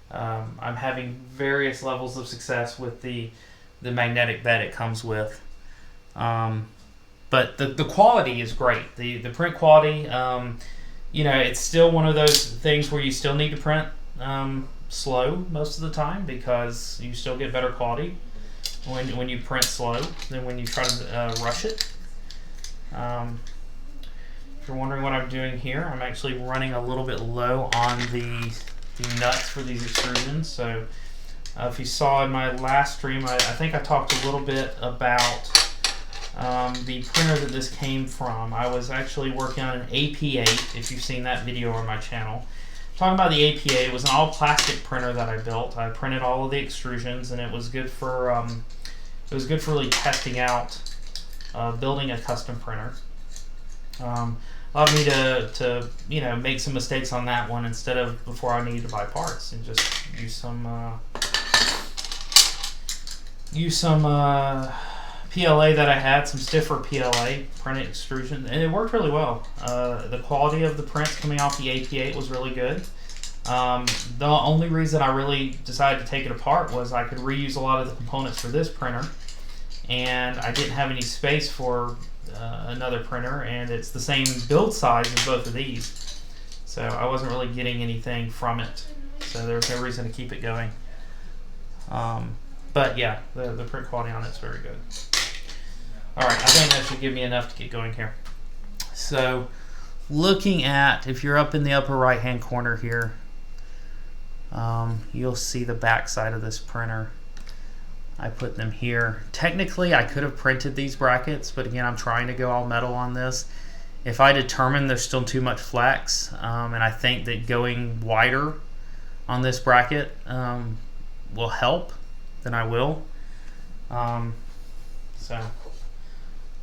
I'm having various levels of success with the magnetic bed it comes with. But the quality is great. The print quality, you know, it's still one of those things where you still need to print slow most of the time, because you still get better quality when you print slow than when you try to rush it. If you're wondering what I'm doing here, I'm actually running a little bit low on the nuts for these extrusions. So if you saw in my last stream, I think I talked a little bit about the printer that this came from. I was actually working on an AP8, if you've seen that video on my channel. Talking about the AP8, it was an all plastic printer that I built. I printed all of the extrusions, and it was good for really testing out building a custom printer. Allowed me to you know, make some mistakes on that one instead of before I needed to buy parts, and just use some PLA that I had, some stiffer PLA printed extrusion, and it worked really well. The quality of the prints coming off the AP8 was really good. The only reason I really decided to take it apart was I could reuse a lot of the components for this printer, and I didn't have any space for another printer, and it's the same build size as both of these, so I wasn't really getting anything from it, so there was no reason to keep it going. But yeah, the print quality on it is very good. Alright, I think that should give me enough to get going here. So, looking at, if you're up in the upper right hand corner here, you'll see the back side of this printer. I put them here. Technically, I could have printed these brackets, but again, I'm trying to go all metal on this. If I determine there's still too much flex, and I think that going wider on this bracket will help, then I will. So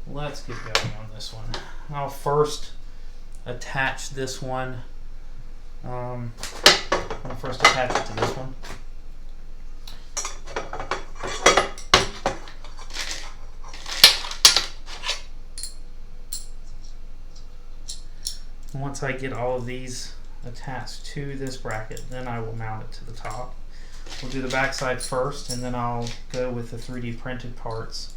let's get going on this one. I'll first attach this one. I'll first attach it to this one. once I get all of these attached to this bracket, then I will mount it to the top. We'll do the back side first, and then I'll go with the 3D printed parts.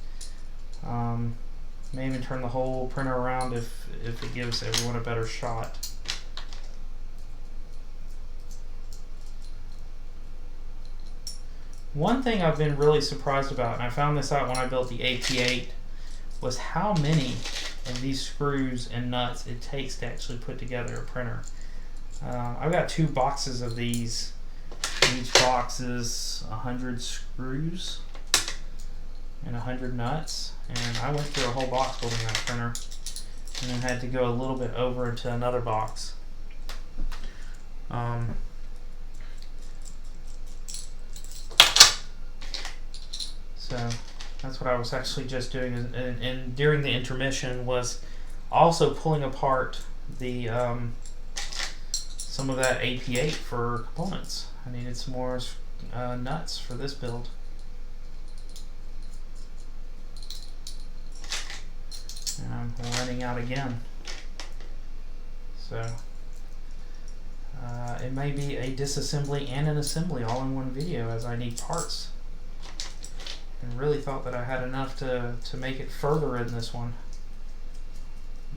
May even turn the whole printer around if it gives everyone a better shot. One thing I've been really surprised about, and I found this out when I built the AP8, was how many of these screws and nuts it takes to actually put together a printer. I've got 2 boxes of these. Each box is 100 screws and 100 nuts, and I went through a whole box building that printer, and then had to go a little bit over into another box. So that's what I was actually just doing, and during the intermission was also pulling apart the some of that AP8 for components. I needed some more nuts for this build. And I'm running out again. So it may be a disassembly and an assembly all in one video, as I need parts. And really thought that I had enough to make it further in this one.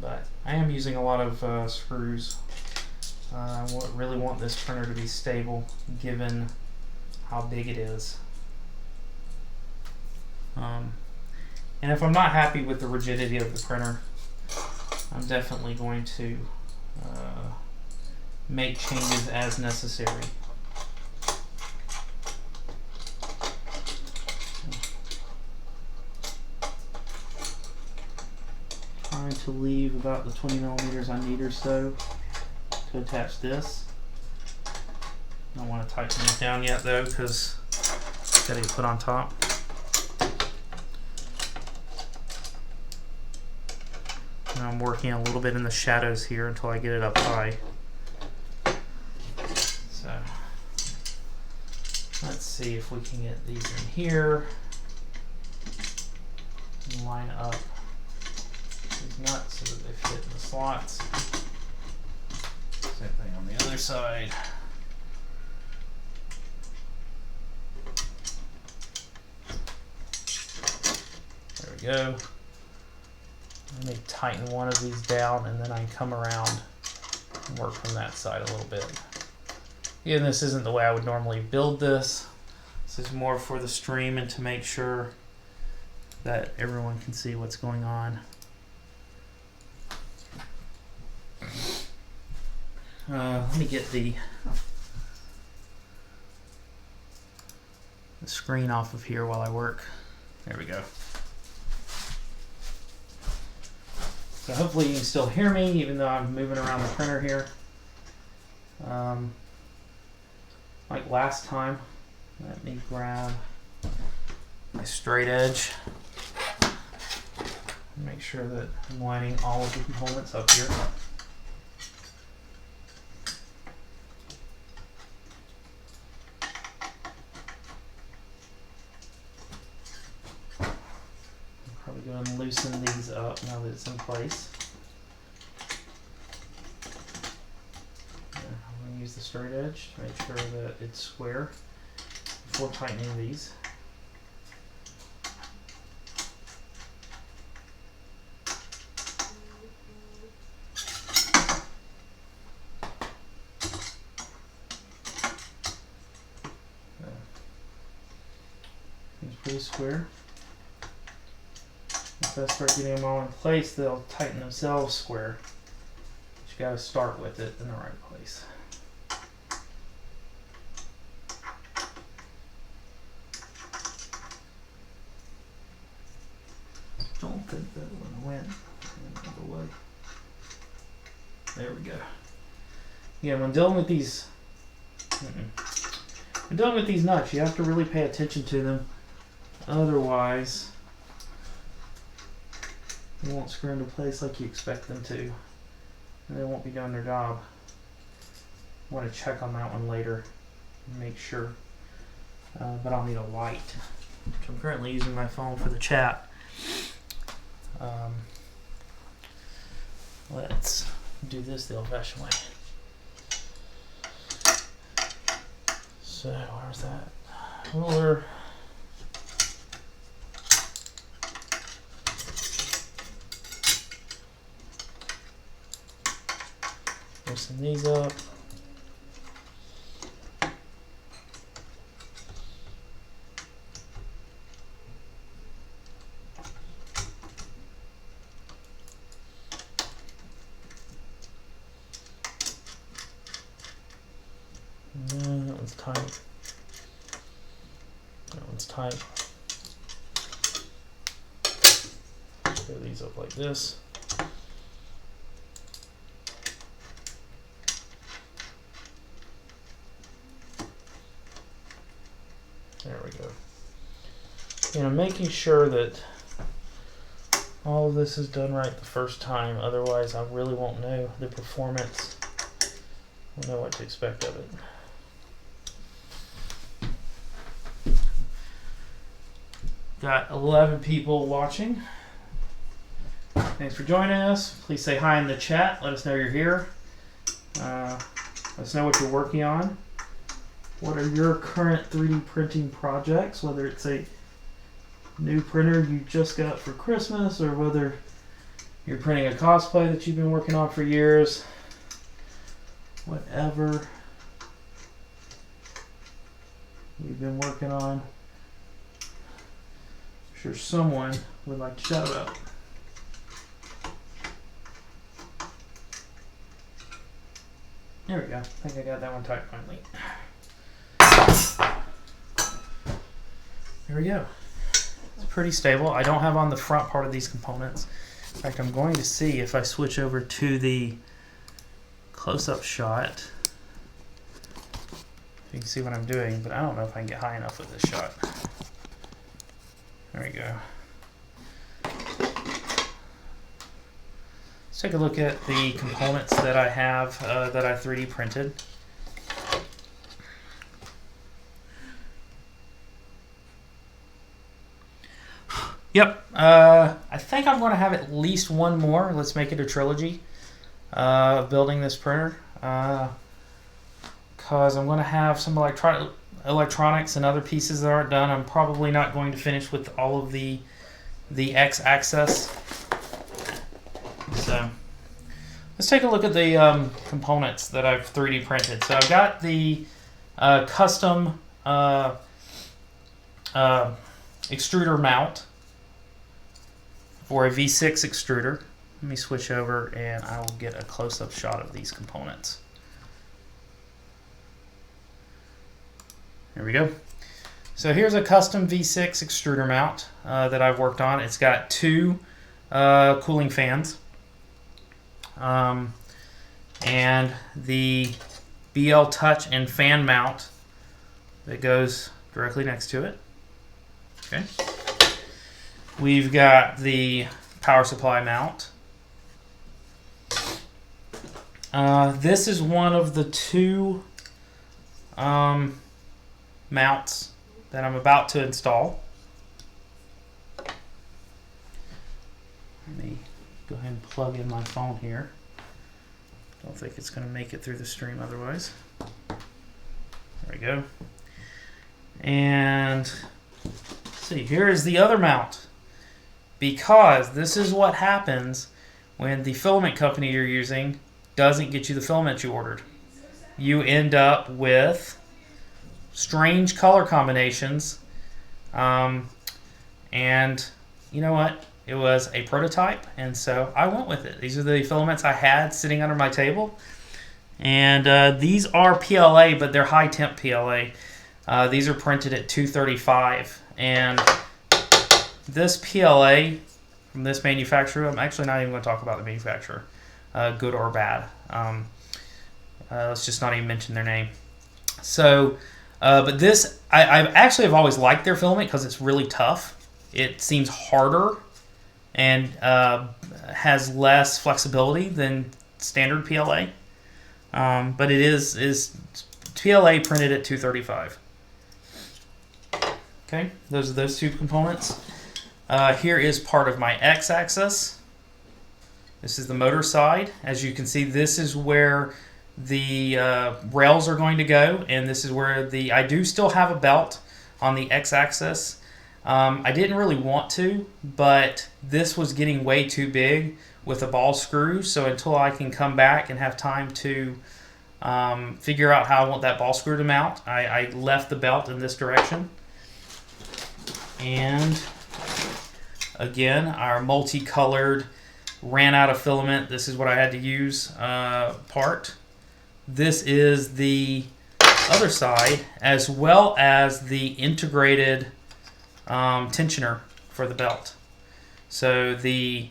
But I am using a lot of screws. I really want this printer to be stable given how big it is. And if I'm not happy with the rigidity of the printer, I'm definitely going to make changes as necessary. Trying to leave about the 20 millimeters I need or so to attach this. Don't want to tighten it down yet though, because it's got to get put on top. And I'm working a little bit in the shadows here until I get it up high. So let's see if we can get these in here and line up these nuts so that they fit in the slots. Same thing on the other side. There we go. Let me tighten one of these down, and then I can come around and work from that side a little bit. Again, this isn't the way I would normally build this. This is more for the stream and to make sure that everyone can see what's going on. Let me get the screen off of here while I work. There we go. So hopefully you can still hear me even though I'm moving around the printer here. Like last time, let me grab my straight edge. Make sure that I'm lining all of the components up here. Probably go and loosen these up now that it's in place. I'm going to use the straight edge to make sure that it's square before tightening these. It's pretty square. If I start getting them all in place, they'll tighten themselves square. But you gotta start with it in the right place. Don't think that one went the way. There we go. Yeah, when dealing with these, nuts, you have to really pay attention to them. Otherwise, they won't screw into place like you expect them to, and they won't be doing their job. I want to check on that one later and make sure, but I'll need a light. I'm currently using my phone for the chat. Let's do this the old-fashioned way. So where's that ruler? Loosen these up. That one's tight. That one's tight. Screw these up like this. There we go. You know, making sure that all of this is done right the first time, otherwise I really won't know the performance. I don't know what to expect of it. Got 11 people watching. Thanks for joining us. Please say hi in the chat. Let us know you're here. Let us know what you're working on. What are your current 3D printing projects? Whether it's a new printer you just got for Christmas, or whether you're printing a cosplay that you've been working on for years. Whatever you've been working on, I'm sure someone would like to shout out. There we go. I think I got that one tight finally. There we go. It's pretty stable. I don't have on the front part of these components. In fact, I'm going to see if I switch over to the close-up shot. You can see what I'm doing, but I don't know if I can get high enough with this shot. There we go. Let's take a look at the components that I have that I 3D printed. Yep, I think I'm going to have at least one more. Let's make it a trilogy of building this printer. Because I'm going to have some electronics and other pieces that aren't done. I'm probably not going to finish with all of the X-axis. So let's take a look at the components that I've 3D printed. So I've got the custom extruder mount for a V6 extruder. Let me switch over and I will get a close-up shot of these components. There we go. So here's a custom V6 extruder mount that I've worked on. It's got two cooling fans and the ZYLtech and fan mount that goes directly next to it. Okay. We've got the power supply mount. This is one of the two mounts that I'm about to install. Let me go ahead and plug in my phone here. Don't think it's going to make it through the stream otherwise. There we go. And let's see, here is the other mount. Because this is what happens when the filament company you're using doesn't get you the filament you ordered. You end up with strange color combinations. And you know what? It was a prototype, and so I went with it. These are the filaments I had sitting under my table. And these are PLA, but they're high temp PLA. These are printed at 235. And this PLA from this manufacturer, I'm actually not even going to talk about the manufacturer, good or bad. Let's just not even mention their name. So, but this, I actually have always liked their filament because it's really tough. It seems harder and has less flexibility than standard PLA. But it is PLA printed at 235. Okay, those are those two components. Here is part of my X-axis. This is the motor side. As you can see, this is where the rails are going to go, and this is where I do still have a belt on the x-axis. I didn't really want to, but this was getting way too big with a ball screw, so until I can come back and have time to figure out how I want that ball screw to mount, I left the belt in this direction. And again, our multicolored ran out of filament. This is what I had to use part. This is the other side, as well as the integrated tensioner for the belt. So the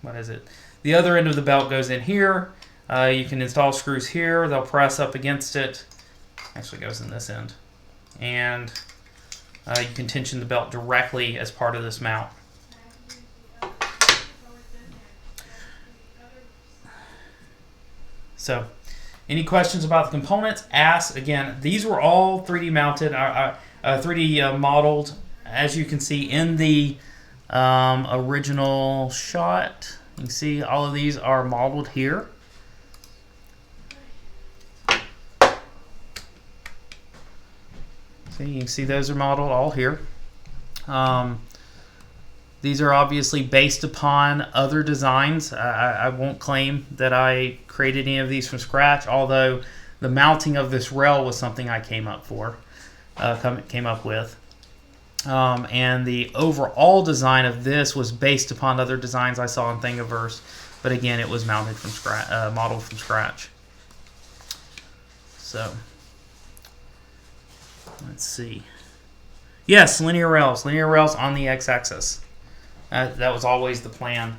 what is it? The other end of the belt goes in here. You can install screws here. They'll press up against it. Actually goes in this end. And you can tension the belt directly as part of this mount. So, any questions about the components? Ask. Again, these were all 3D mounted, 3D modeled, as you can see in the original shot. You can see all of these are modeled here. See, you can see those are modeled all here. These are obviously based upon other designs. I won't claim that I created any of these from scratch, although the mounting of this rail was something I came up with. And the overall design of this was based upon other designs I saw in Thingiverse, but again, it was mounted from scratch, modeled from scratch. So let's see. Yes, linear rails on the x-axis. That was always the plan.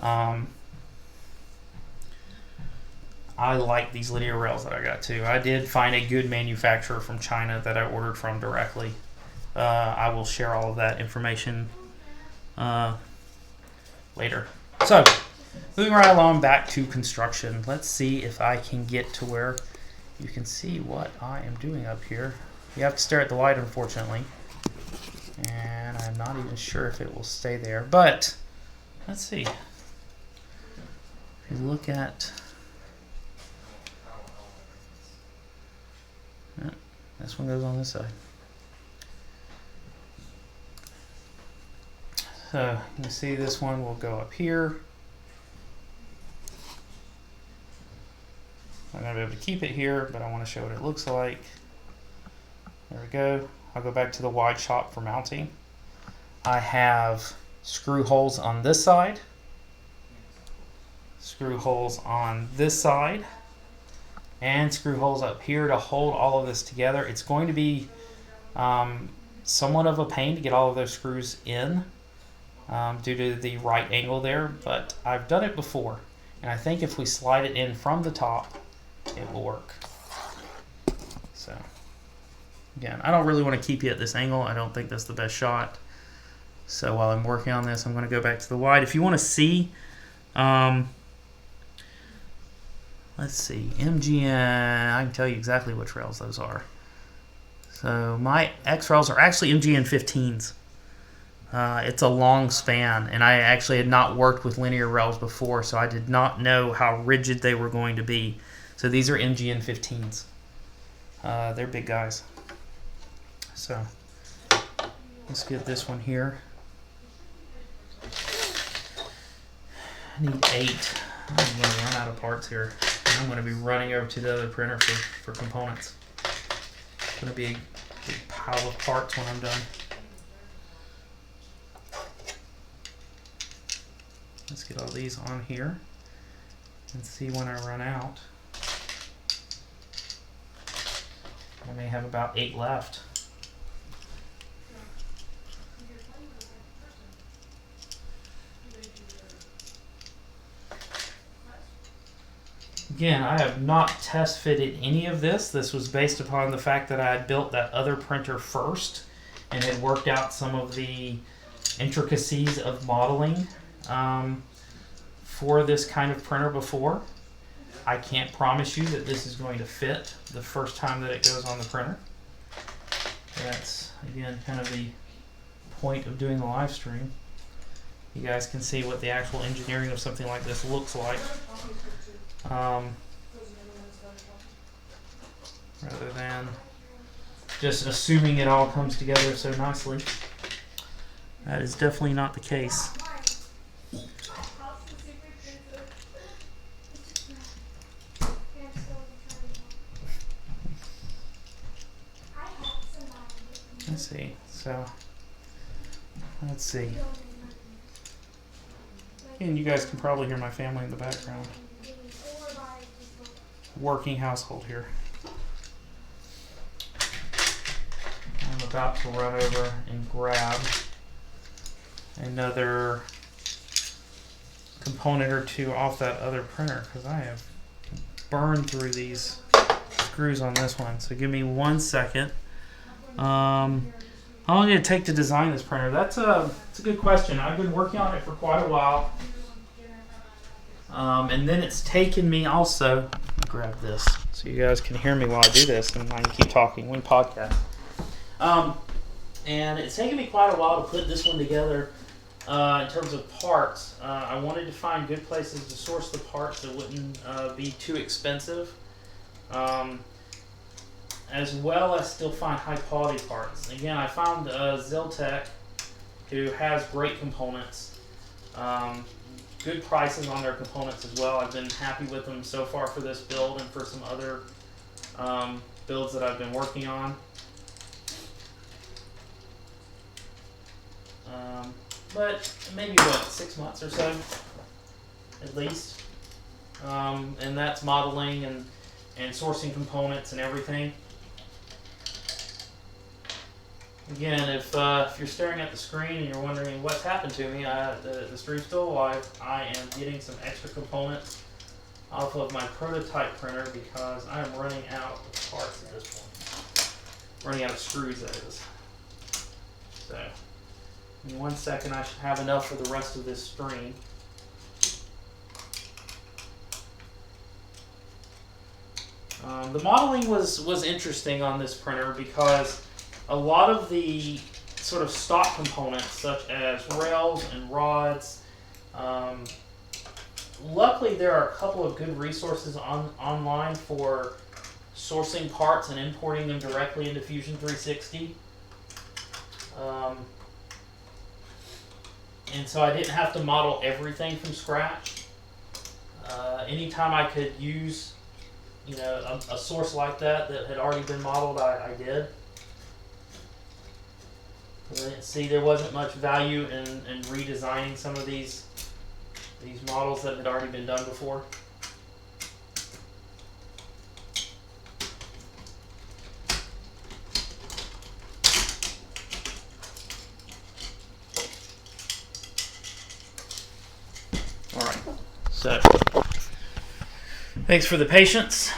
I like these linear rails that I got too. I did find a good manufacturer from China that I ordered from directly. I will share all of that information later. So, moving right along back to construction. Let's see if I can get to where you can see what I am doing up here. You have to stare at the light, unfortunately. And I'm not even sure if it will stay there. But, let's see. If you look at... this one goes on this side. So, you can see this one will go up here. I'm going to be able to keep it here, but I want to show what it looks like. There we go. I'll go back to the wide shot for mounting. I have screw holes on this side, screw holes on this side, and screw holes up here to hold all of this together. It's going to be somewhat of a pain to get all of those screws in due to the right angle there, but I've done it before, and I think if we slide it in from the top, it will work. So. Again, I don't really want to keep you at this angle. I don't think that's the best shot. So while I'm working on this, I'm going to go back to the wide. If you want to see, let's see, MGN, I can tell you exactly which rails those are. So my X rails are actually MGN 15s. It's a long span, and I actually had not worked with linear rails before, so I did not know how rigid they were going to be. So these are MGN 15s. They're big guys. So let's get this one here. I need 8. I'm going to run out of parts here. I'm going to be running over to the other printer for components. It's going to be a big pile of parts when I'm done. Let's get all these on here and see when I run out. I may have about 8 left. Again, I have not test fitted any of this. This was based upon the fact that I had built that other printer first and had worked out some of the intricacies of modeling for this kind of printer before. I can't promise you that this is going to fit the first time that it goes on the printer. That's, again, kind of the point of doing the live stream. you guys can see what the actual engineering of something like this looks like. Rather than just assuming it all comes together so nicely. That is definitely not the case. Let's see. So, let's see. And you guys can probably hear my family in the background. Working household here. I'm about to run over and grab another component or two off that other printer because I have burned through these screws on this one. So give me 1 second. How long did it take to design this printer? That's a good question. I've been working on it for quite a while. And then it's taken me also, let me grab this so you guys can hear me while I do this and I can keep talking when podcast. And it's taken me quite a while to put this one together in terms of parts. I wanted to find good places to source the parts that wouldn't be too expensive. As well as still find high quality parts. Again, I found ZYLtech, who has great components, good prices on their components as well. I've been happy with them so far for this build and for some other builds that I've been working on. But maybe what, 6 months or so, at least. And that's modeling and sourcing components and everything. Again, if you're staring at the screen and you're wondering what's happened to me, the stream's still alive. I am getting some extra components off of my prototype printer because I am running out of parts at this point. Running out of screws, that is. So, in 1 second I should have enough for the rest of this stream. The modeling was interesting on this printer because a lot of the sort of stock components, such as rails and rods, luckily there are a couple of good resources online for sourcing parts and importing them directly into Fusion 360. And so I didn't have to model everything from scratch. Anytime I could use, you know, a source like that had already been modeled, I did. See, there wasn't much value in redesigning some of these models that had already been done before. All right, so thanks for the patience.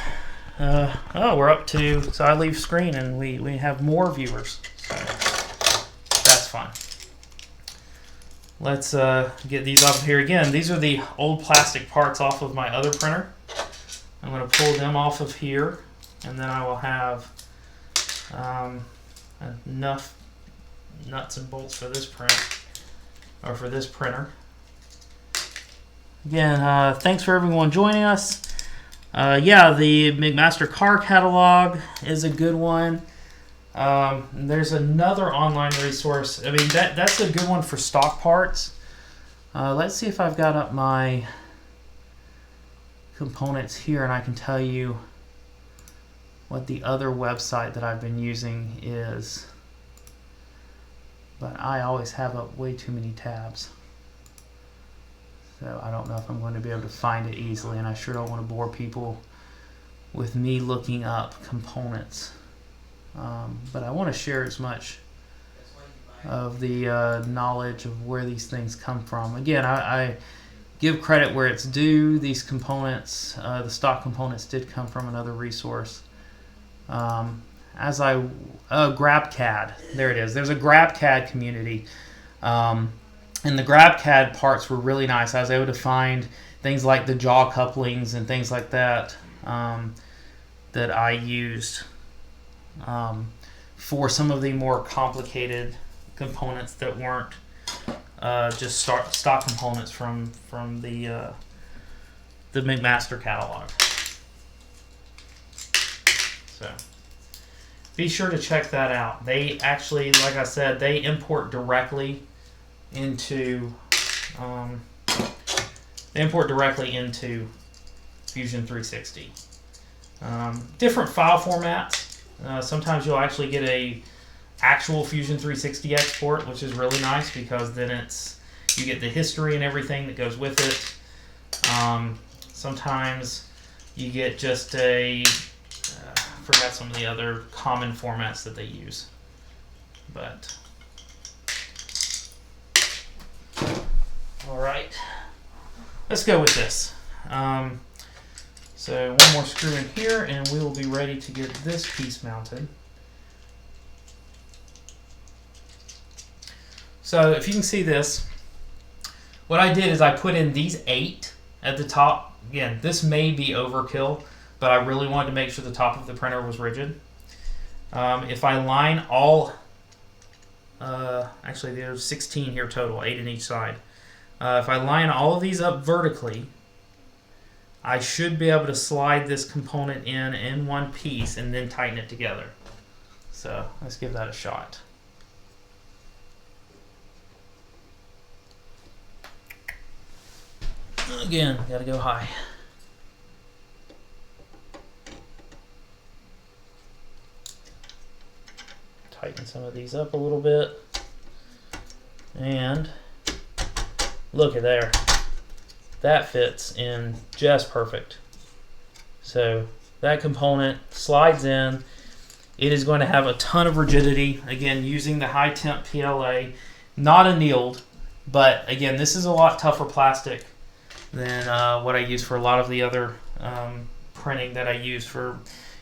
Oh, we're up to, so I leave screen and we have more viewers. That's fine. Let's get these off of here again. These are the old plastic parts off of my other printer. I'm going to pull them off of here, and then I will have enough nuts and bolts for this print, or for this printer. Again, thanks for everyone joining us. Yeah, the McMaster car catalog is a good one. There's another online resource. I mean, that's a good one for stock parts. Let's see if I've got up my components here and I can tell you what the other website that I've been using is. But I always have up way too many tabs. So I don't know if I'm going to be able to find it easily, and I sure don't want to bore people with me looking up components. But I want to share as much of the knowledge of where these things come from. Again, I give credit where it's due. These components, the stock components, did come from another resource. GrabCAD, there it is. There's a GrabCAD community. And the GrabCAD parts were really nice. I was able to find things like the jaw couplings and things like that that I used for some of the more complicated components that weren't just stock components from the McMaster catalog. So be sure to check that out. They actually, like I said, they import directly into Fusion 360. Different file formats. Sometimes you'll actually get a actual Fusion 360 export, which is really nice because then you get the history and everything that goes with it. Sometimes you get just I forgot some of the other common formats that they use, but all right, let's go with this. So one more screw in here and we will be ready to get this piece mounted. So if you can see this, what I did is I put in these 8 at the top. Again, this may be overkill, but I really wanted to make sure the top of the printer was rigid. If I line all, actually there's 16 here total, 8 in each side. If I line all of these up vertically, I should be able to slide this component in one piece and then tighten it together. So let's give that a shot. Again, gotta go high. Tighten some of these up a little bit. And look at there. That fits in just perfect. So that component slides in. It is going to have a ton of rigidity. Again, using the high temp PLA, not annealed, but again, this is a lot tougher plastic than what I use for a lot of the other printing that I use for,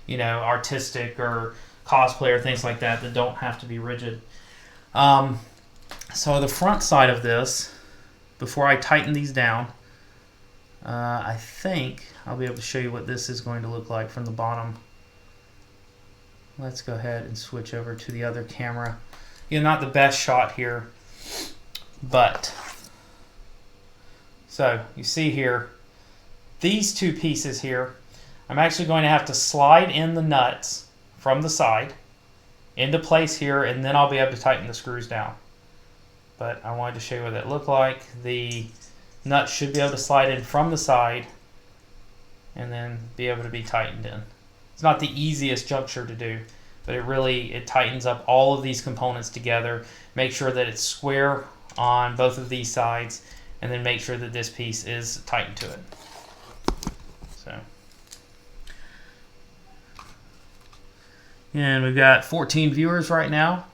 artistic or cosplay or things like that don't have to be rigid. So the front side of this, before I tighten these down, I think I'll be able to show you what this is going to look like from the bottom. Let's go ahead and switch over to the other camera. Not the best shot here, but so you see here, these two pieces here, I'm actually going to have to slide in the nuts from the side into place here, and then I'll be able to tighten the screws down. But I wanted to show you what that looked like. The nut should be able to slide in from the side and then be able to be tightened in. It's not the easiest juncture to do, but it tightens up all of these components together. Make sure that it's square on both of these sides, and then make sure that this piece is tightened to it. So, and we've got 14 viewers right now.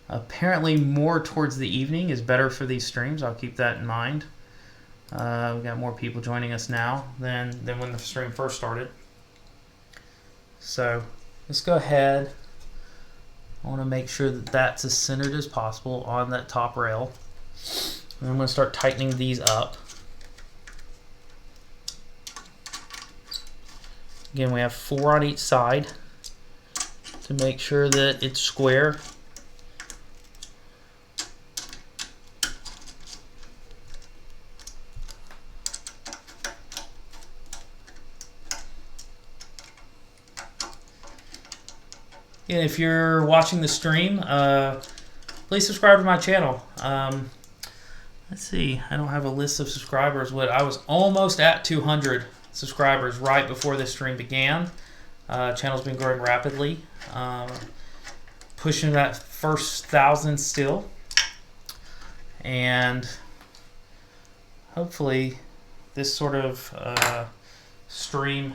Apparently more towards the evening is better for these streams. I'll keep that in mind. We've got more people joining us now than when the stream first started. So let's go ahead. I want to make sure that that's as centered as possible on that top rail. And I'm going to start tightening these up. Again, we have 4 on each side to make sure that it's square. And if you're watching the stream, please subscribe to my channel. Let's see, I don't have a list of subscribers. I was almost at 200 subscribers right before this stream began. Channel's been growing rapidly, pushing that first 1,000 still, and hopefully this sort of stream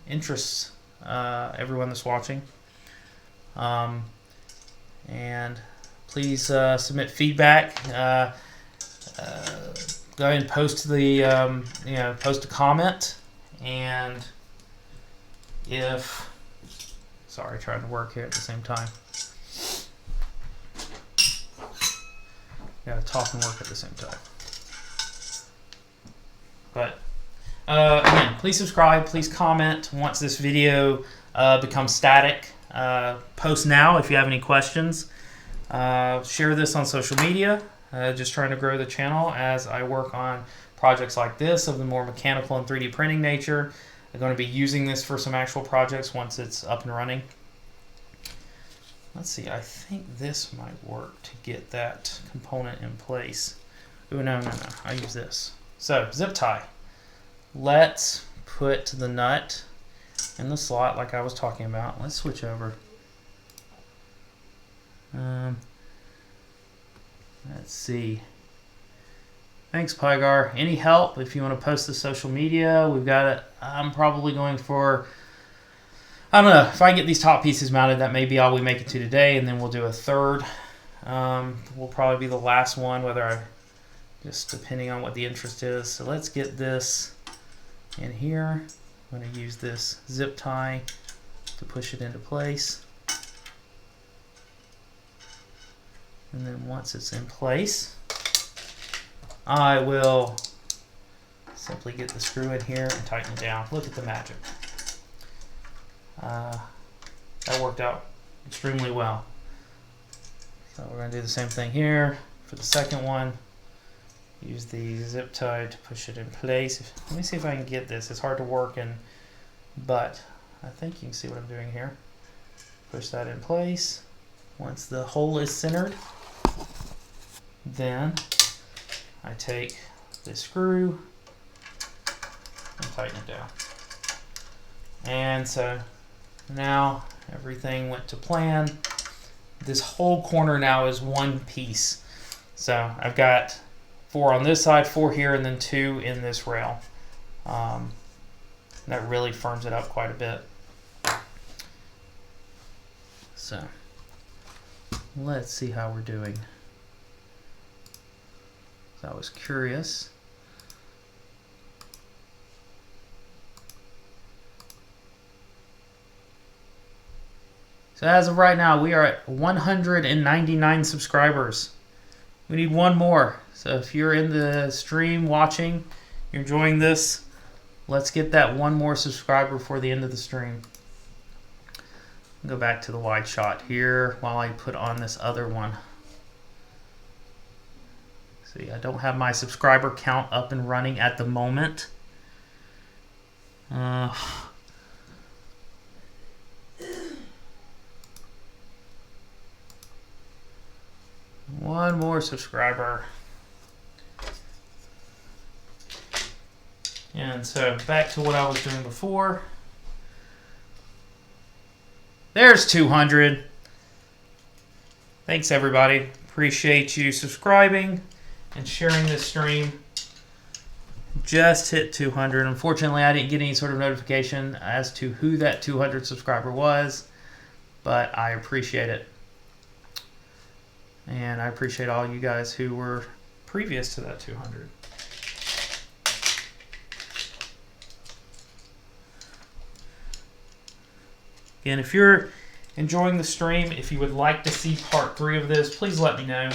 interests everyone that's watching. And please submit feedback. Go ahead and post post a comment. And trying to work here at the same time. Gotta talk and work at the same time. But again, please subscribe. Please comment once this video becomes static. Post now if you have any questions. Share this on social media. just trying to grow the channel as I work on projects like this of the more mechanical and 3D printing nature. I'm going to be using this for some actual projects once it's up and running. Let's see, I think this might work to get that component in place. Oh, no, I use this. So, zip tie. Let's put the nut in the slot like I was talking about. Let's switch over. Let's see. Thanks, Pygar. Any help if you want to post to social media? We've got it. I'm probably going for, I don't know, if I get these top pieces mounted, that may be all we make it to today, and then we'll do a third. Will probably be the last one, whether I, just depending on what the interest is. So let's get this in here. I'm going to use this zip tie to push it into place. And then once it's in place, I will simply get the screw in here and tighten it down. Look at the magic. That worked out extremely well. So we're going to do the same thing here for the second one. Use the zip tie to push it in place. Let me see if I can get this. It's hard to work in, but I think you can see what I'm doing here. Push that in place. Once the hole is centered, then I take this screw and tighten it down. And so now everything went to plan. This whole corner now is one piece. So I've got 4 on this side, 4 here, and then 2 in this rail. That really firms it up quite a bit. So let's see how we're doing. So I was curious. So as of right now, we are at 199 subscribers. We need one more. So if you're in the stream watching, you're enjoying this, let's get that one more subscriber before the end of the stream. Go back to the wide shot here while I put on this other one. See, I don't have my subscriber count up and running at the moment. One more subscriber. And so back to what I was doing before. There's 200. Thanks, everybody. Appreciate you subscribing and sharing this stream. Just hit 200. Unfortunately, I didn't get any sort of notification as to who that 200 subscriber was, but I appreciate it. And I appreciate all you guys who were previous to that 200. Again, if you're enjoying the stream, if you would like to see part 3 of this, please let me know.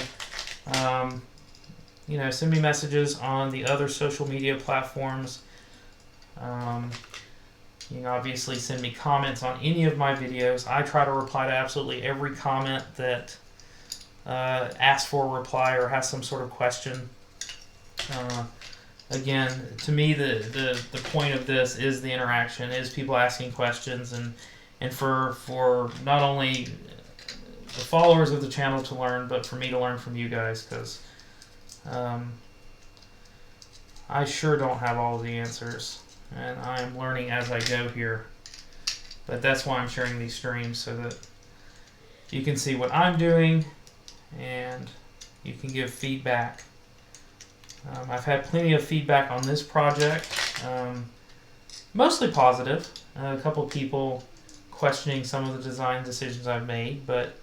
You know, send me messages on the other social media platforms. You can obviously send me comments on any of my videos. I try to reply to absolutely every comment that asks for a reply or has some sort of question. Again, to me, the point of this is the interaction, is people asking questions, and for not only the followers of the channel to learn, but for me to learn from you guys, because I sure don't have all the answers, and I'm learning as I go here. But that's why I'm sharing these streams, so that you can see what I'm doing and you can give feedback. I've had plenty of feedback on this project, mostly positive. A couple of people questioning some of the design decisions I've made, but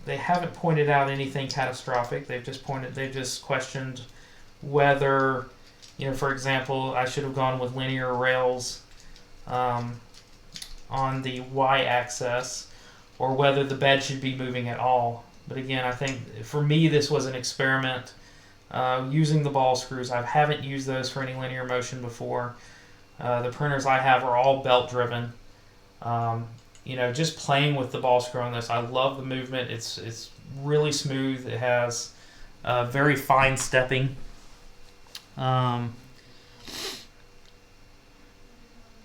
they haven't pointed out anything catastrophic. They've just questioned whether, you know, for example, I should have gone with linear rails on the y-axis, or whether the bed should be moving at all. But again, I think for me this was an experiment using the ball screws. I haven't used those for any linear motion before. The printers I have are all belt driven. you know, just playing with the ball screw on this. I love the movement. It's really smooth. It has very fine stepping.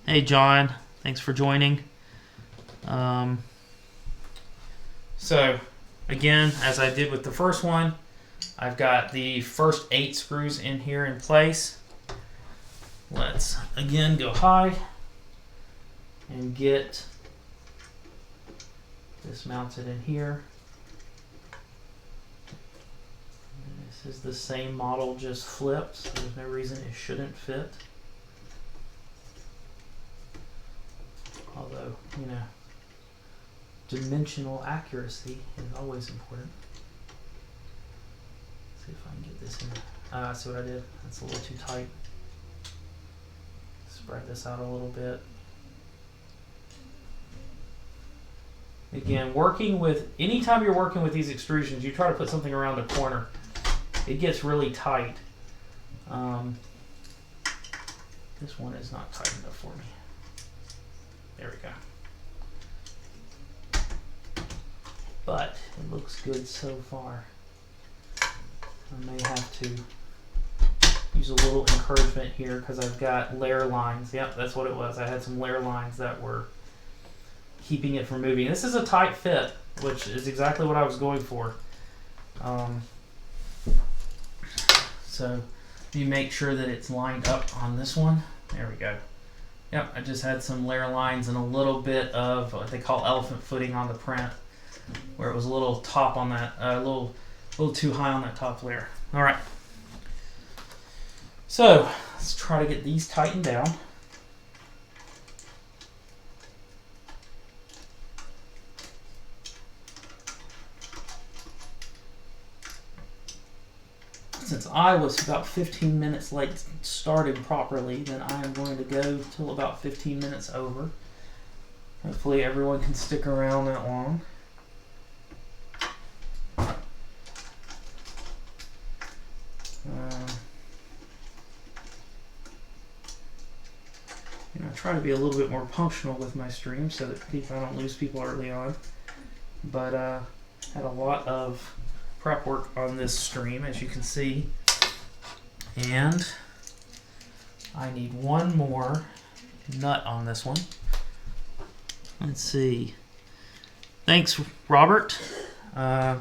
Hey John, thanks for joining. So again, as I did with the first one, I've got the first 8 screws in here in place. Let's again go high and get this mounted in here. And this is the same model, just flipped, so there's no reason it shouldn't fit. Although, you know, dimensional accuracy is always important. Let's see if I can get this in. Ah, see what I did? That's a little too tight. Spread this out a little bit. Again, anytime you're working with these extrusions, you try to put something around the corner. It gets really tight. This one is not tight enough for me. There we go. But it looks good so far. I may have to use a little encouragement here because I've got layer lines. Yep, that's what it was. I had some layer lines that were keeping it from moving. This is a tight fit, which is exactly what I was going for. So you make sure that it's lined up on this one. There we go. Yep, I just had some layer lines and a little bit of what they call elephant footing on the print, where it was a little top on that, a little too high on that top layer. All right. So let's try to get these tightened down. Since I was about 15 minutes late started properly, then I am going to go till about 15 minutes over. Hopefully everyone can stick around that long. I try to be a little bit more punctual with my stream so that I don't lose people early on. But had a lot of prep work on this stream, as you can see, and I need one more nut on this one. Let's see. Thanks, Robert. I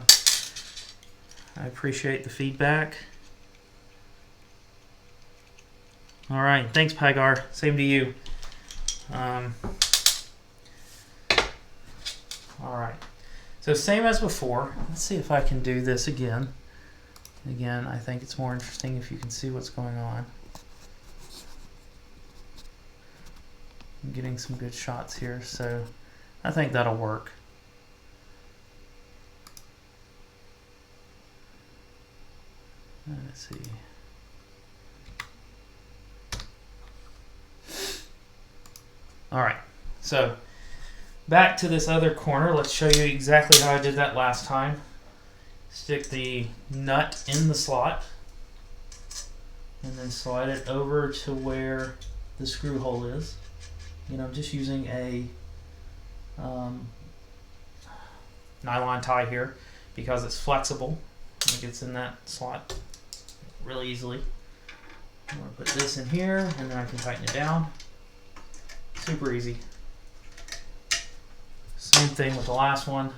appreciate the feedback. All right, thanks, Pagar. Same to you. All right. So same as before. Let's see if I can do this again. Again, I think it's more interesting if you can see what's going on. I'm getting some good shots here, so I think that'll work. Let's see. All right, so back to this other corner. Let's show you exactly how I did that last time. Stick the nut in the slot and then slide it over to where the screw hole is. You know, I'm just using a nylon tie here because it's flexible. It gets in that slot really easily. I'm going to put this in here and then I can tighten it down. Super easy. Same thing with the last one.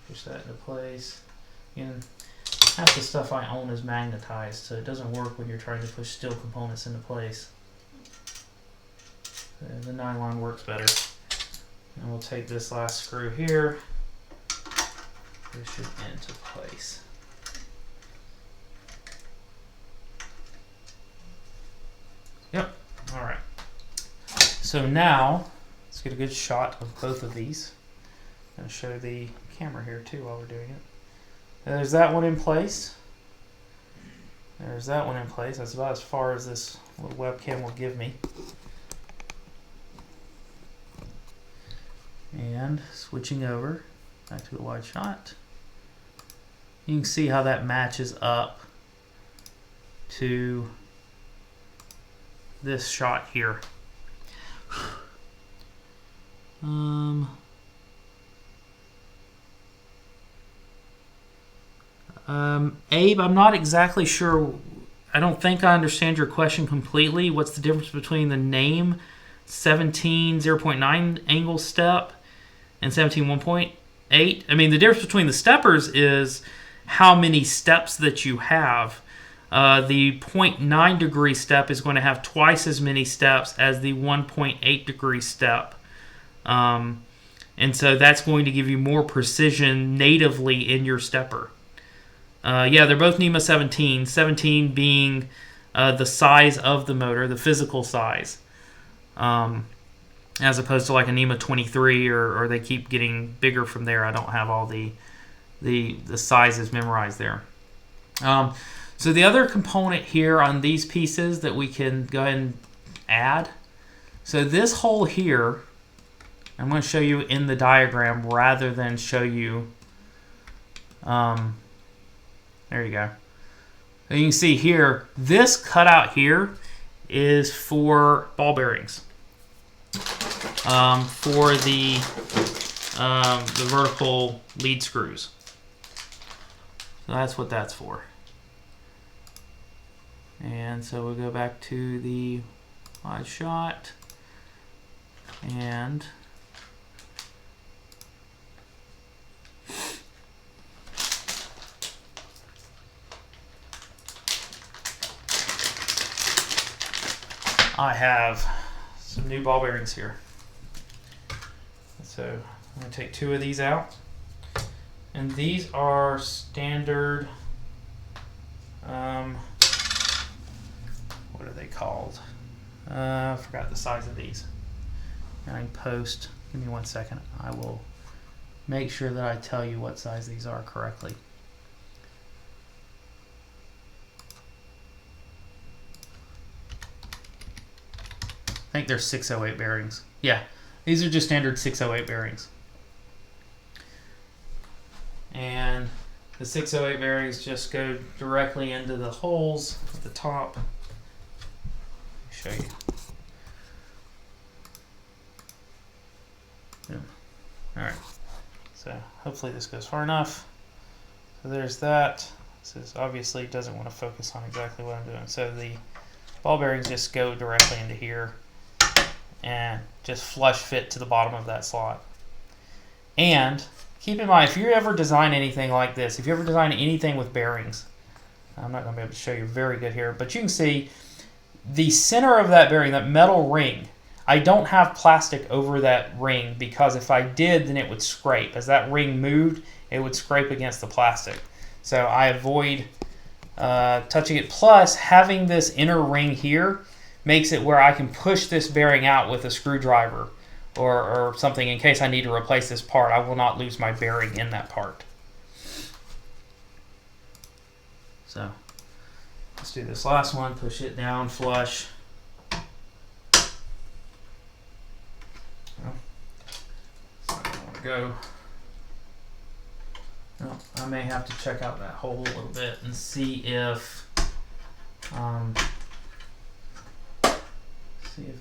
Push that into place. And half the stuff I own is magnetized, so it doesn't work when you're trying to push steel components into place. The nylon works better. And we'll take this last screw here, push it into place. Yep, all right. So now, let's get a good shot of both of these. I'm going to show the camera here too while we're doing it. There's that one in place. There's that one in place. That's about as far as this little webcam will give me. And switching over back to the wide shot. You can see how that matches up to this shot here. Abe, I'm not exactly sure. I don't think I understand your question completely. What's the difference between the name 17 0.9 angle step and 17 1.8? I mean, the difference between the steppers is how many steps that you have. The 0.9 degree step is going to have twice as many steps as the 1.8 degree step. And so that's going to give you more precision natively in your stepper. Yeah, they're both NEMA 17. 17 being the size of the motor, the physical size, as opposed to like a NEMA 23, or they keep getting bigger from there. I don't have all the sizes memorized there. So the other component here on these pieces that we can go ahead and add. So this hole here, I'm going to show you in the diagram rather than show you. There you go. So you can see here, this cutout here is for ball bearings. For the vertical lead screws. So that's what that's for. And so we'll go back to the wide shot. And I have some new ball bearings here. So I'm going to take 2 of these out. And these are standard, what are they called? I forgot the size of these. I can post, give me 1 second. I will make sure that I tell you what size these are correctly. I think they're 608 bearings. Yeah, these are just standard 608 bearings. And the 608 bearings just go directly into the holes at the top. Show you. Boom. All right. So hopefully this goes far enough. So there's that. This is obviously doesn't want to focus on exactly what I'm doing. So the ball bearings just go directly into here and just flush fit to the bottom of that slot. And keep in mind, if you ever design anything like this, if you ever design anything with bearings, I'm not going to be able to show you very good here, but you can see the center of that bearing, that metal ring, I don't have plastic over that ring because if I did, then it would scrape. As that ring moved, it would scrape against the plastic. So I avoid touching it. Plus, having this inner ring here makes it where I can push this bearing out with a screwdriver or something in case I need to replace this part. I will not lose my bearing in that part. So let's do this last one. Push it down, flush. Go. Well, I may have to check out that hole a little bit and see if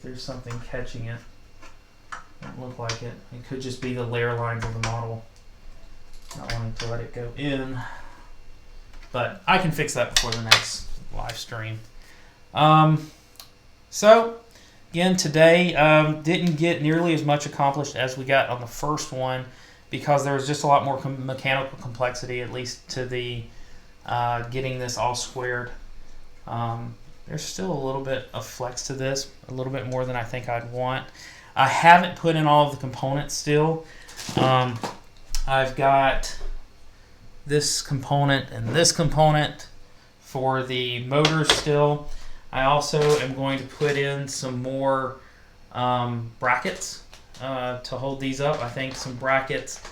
there's something catching it. Don't look like it. It could just be the layer lines of the model. Not wanting to let it go in, but I can fix that before the next live stream. So again, today didn't get nearly as much accomplished as we got on the first one because there was just a lot more mechanical complexity, at least to the getting this all squared. There's still a little bit of flex to this, a little bit more than I think I'd want. I haven't put in all of the components still. I've got this component and this component for the motors still. I also am going to put in some more brackets to hold these up. I think some brackets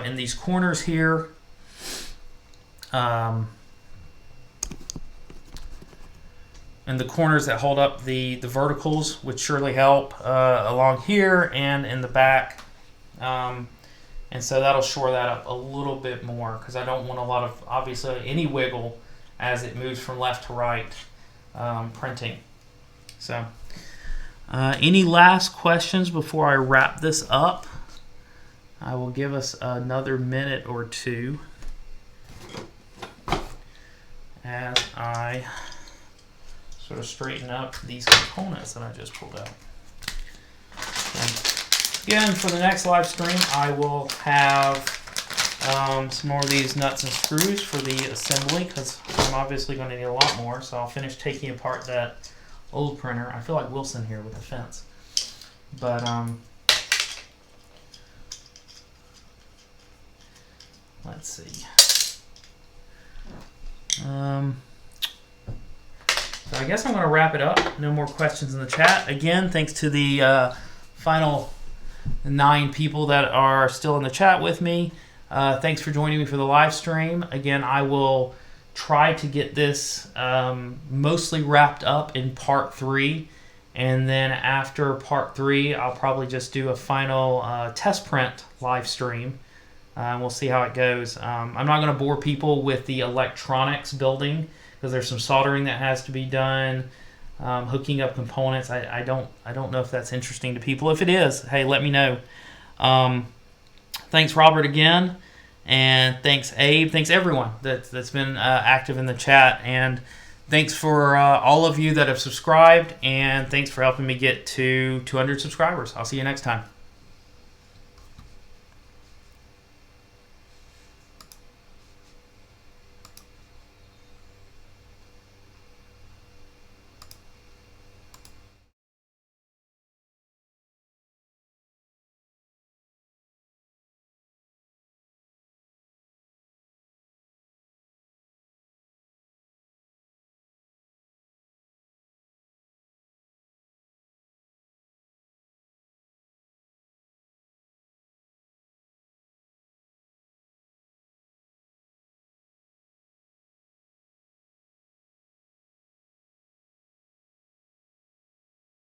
in these corners here. And the corners that hold up the verticals would surely help along here and in the back. And so that'll shore that up a little bit more because I don't want a lot of, obviously, any wiggle as it moves from left to right printing. So Any last questions before I wrap this up? I will give us another minute or two as I sort of straighten up these components that I just pulled out. Again, for the next live stream, I will have some more of these nuts and screws for the assembly, because I'm obviously going to need a lot more. So I'll finish taking apart that old printer. I feel like Wilson here with the fence. But let's see. So I guess I'm going to wrap it up. No more questions in the chat. Again, thanks to the final 9 people that are still in the chat with me. Thanks for joining me for the live stream. Again, I will try to get this mostly wrapped up in part 3. And then after part 3, I'll probably just do a final test print live stream. We'll see how it goes. I'm not going to bore people with the electronics building, because there's some soldering that has to be done, hooking up components. I don't know if that's interesting to people. If it is, hey, let me know. Thanks, Robert, again, and thanks, Abe. Thanks, everyone that's been active in the chat, and thanks for all of you that have subscribed, and thanks for helping me get to 200 subscribers. I'll see you next time.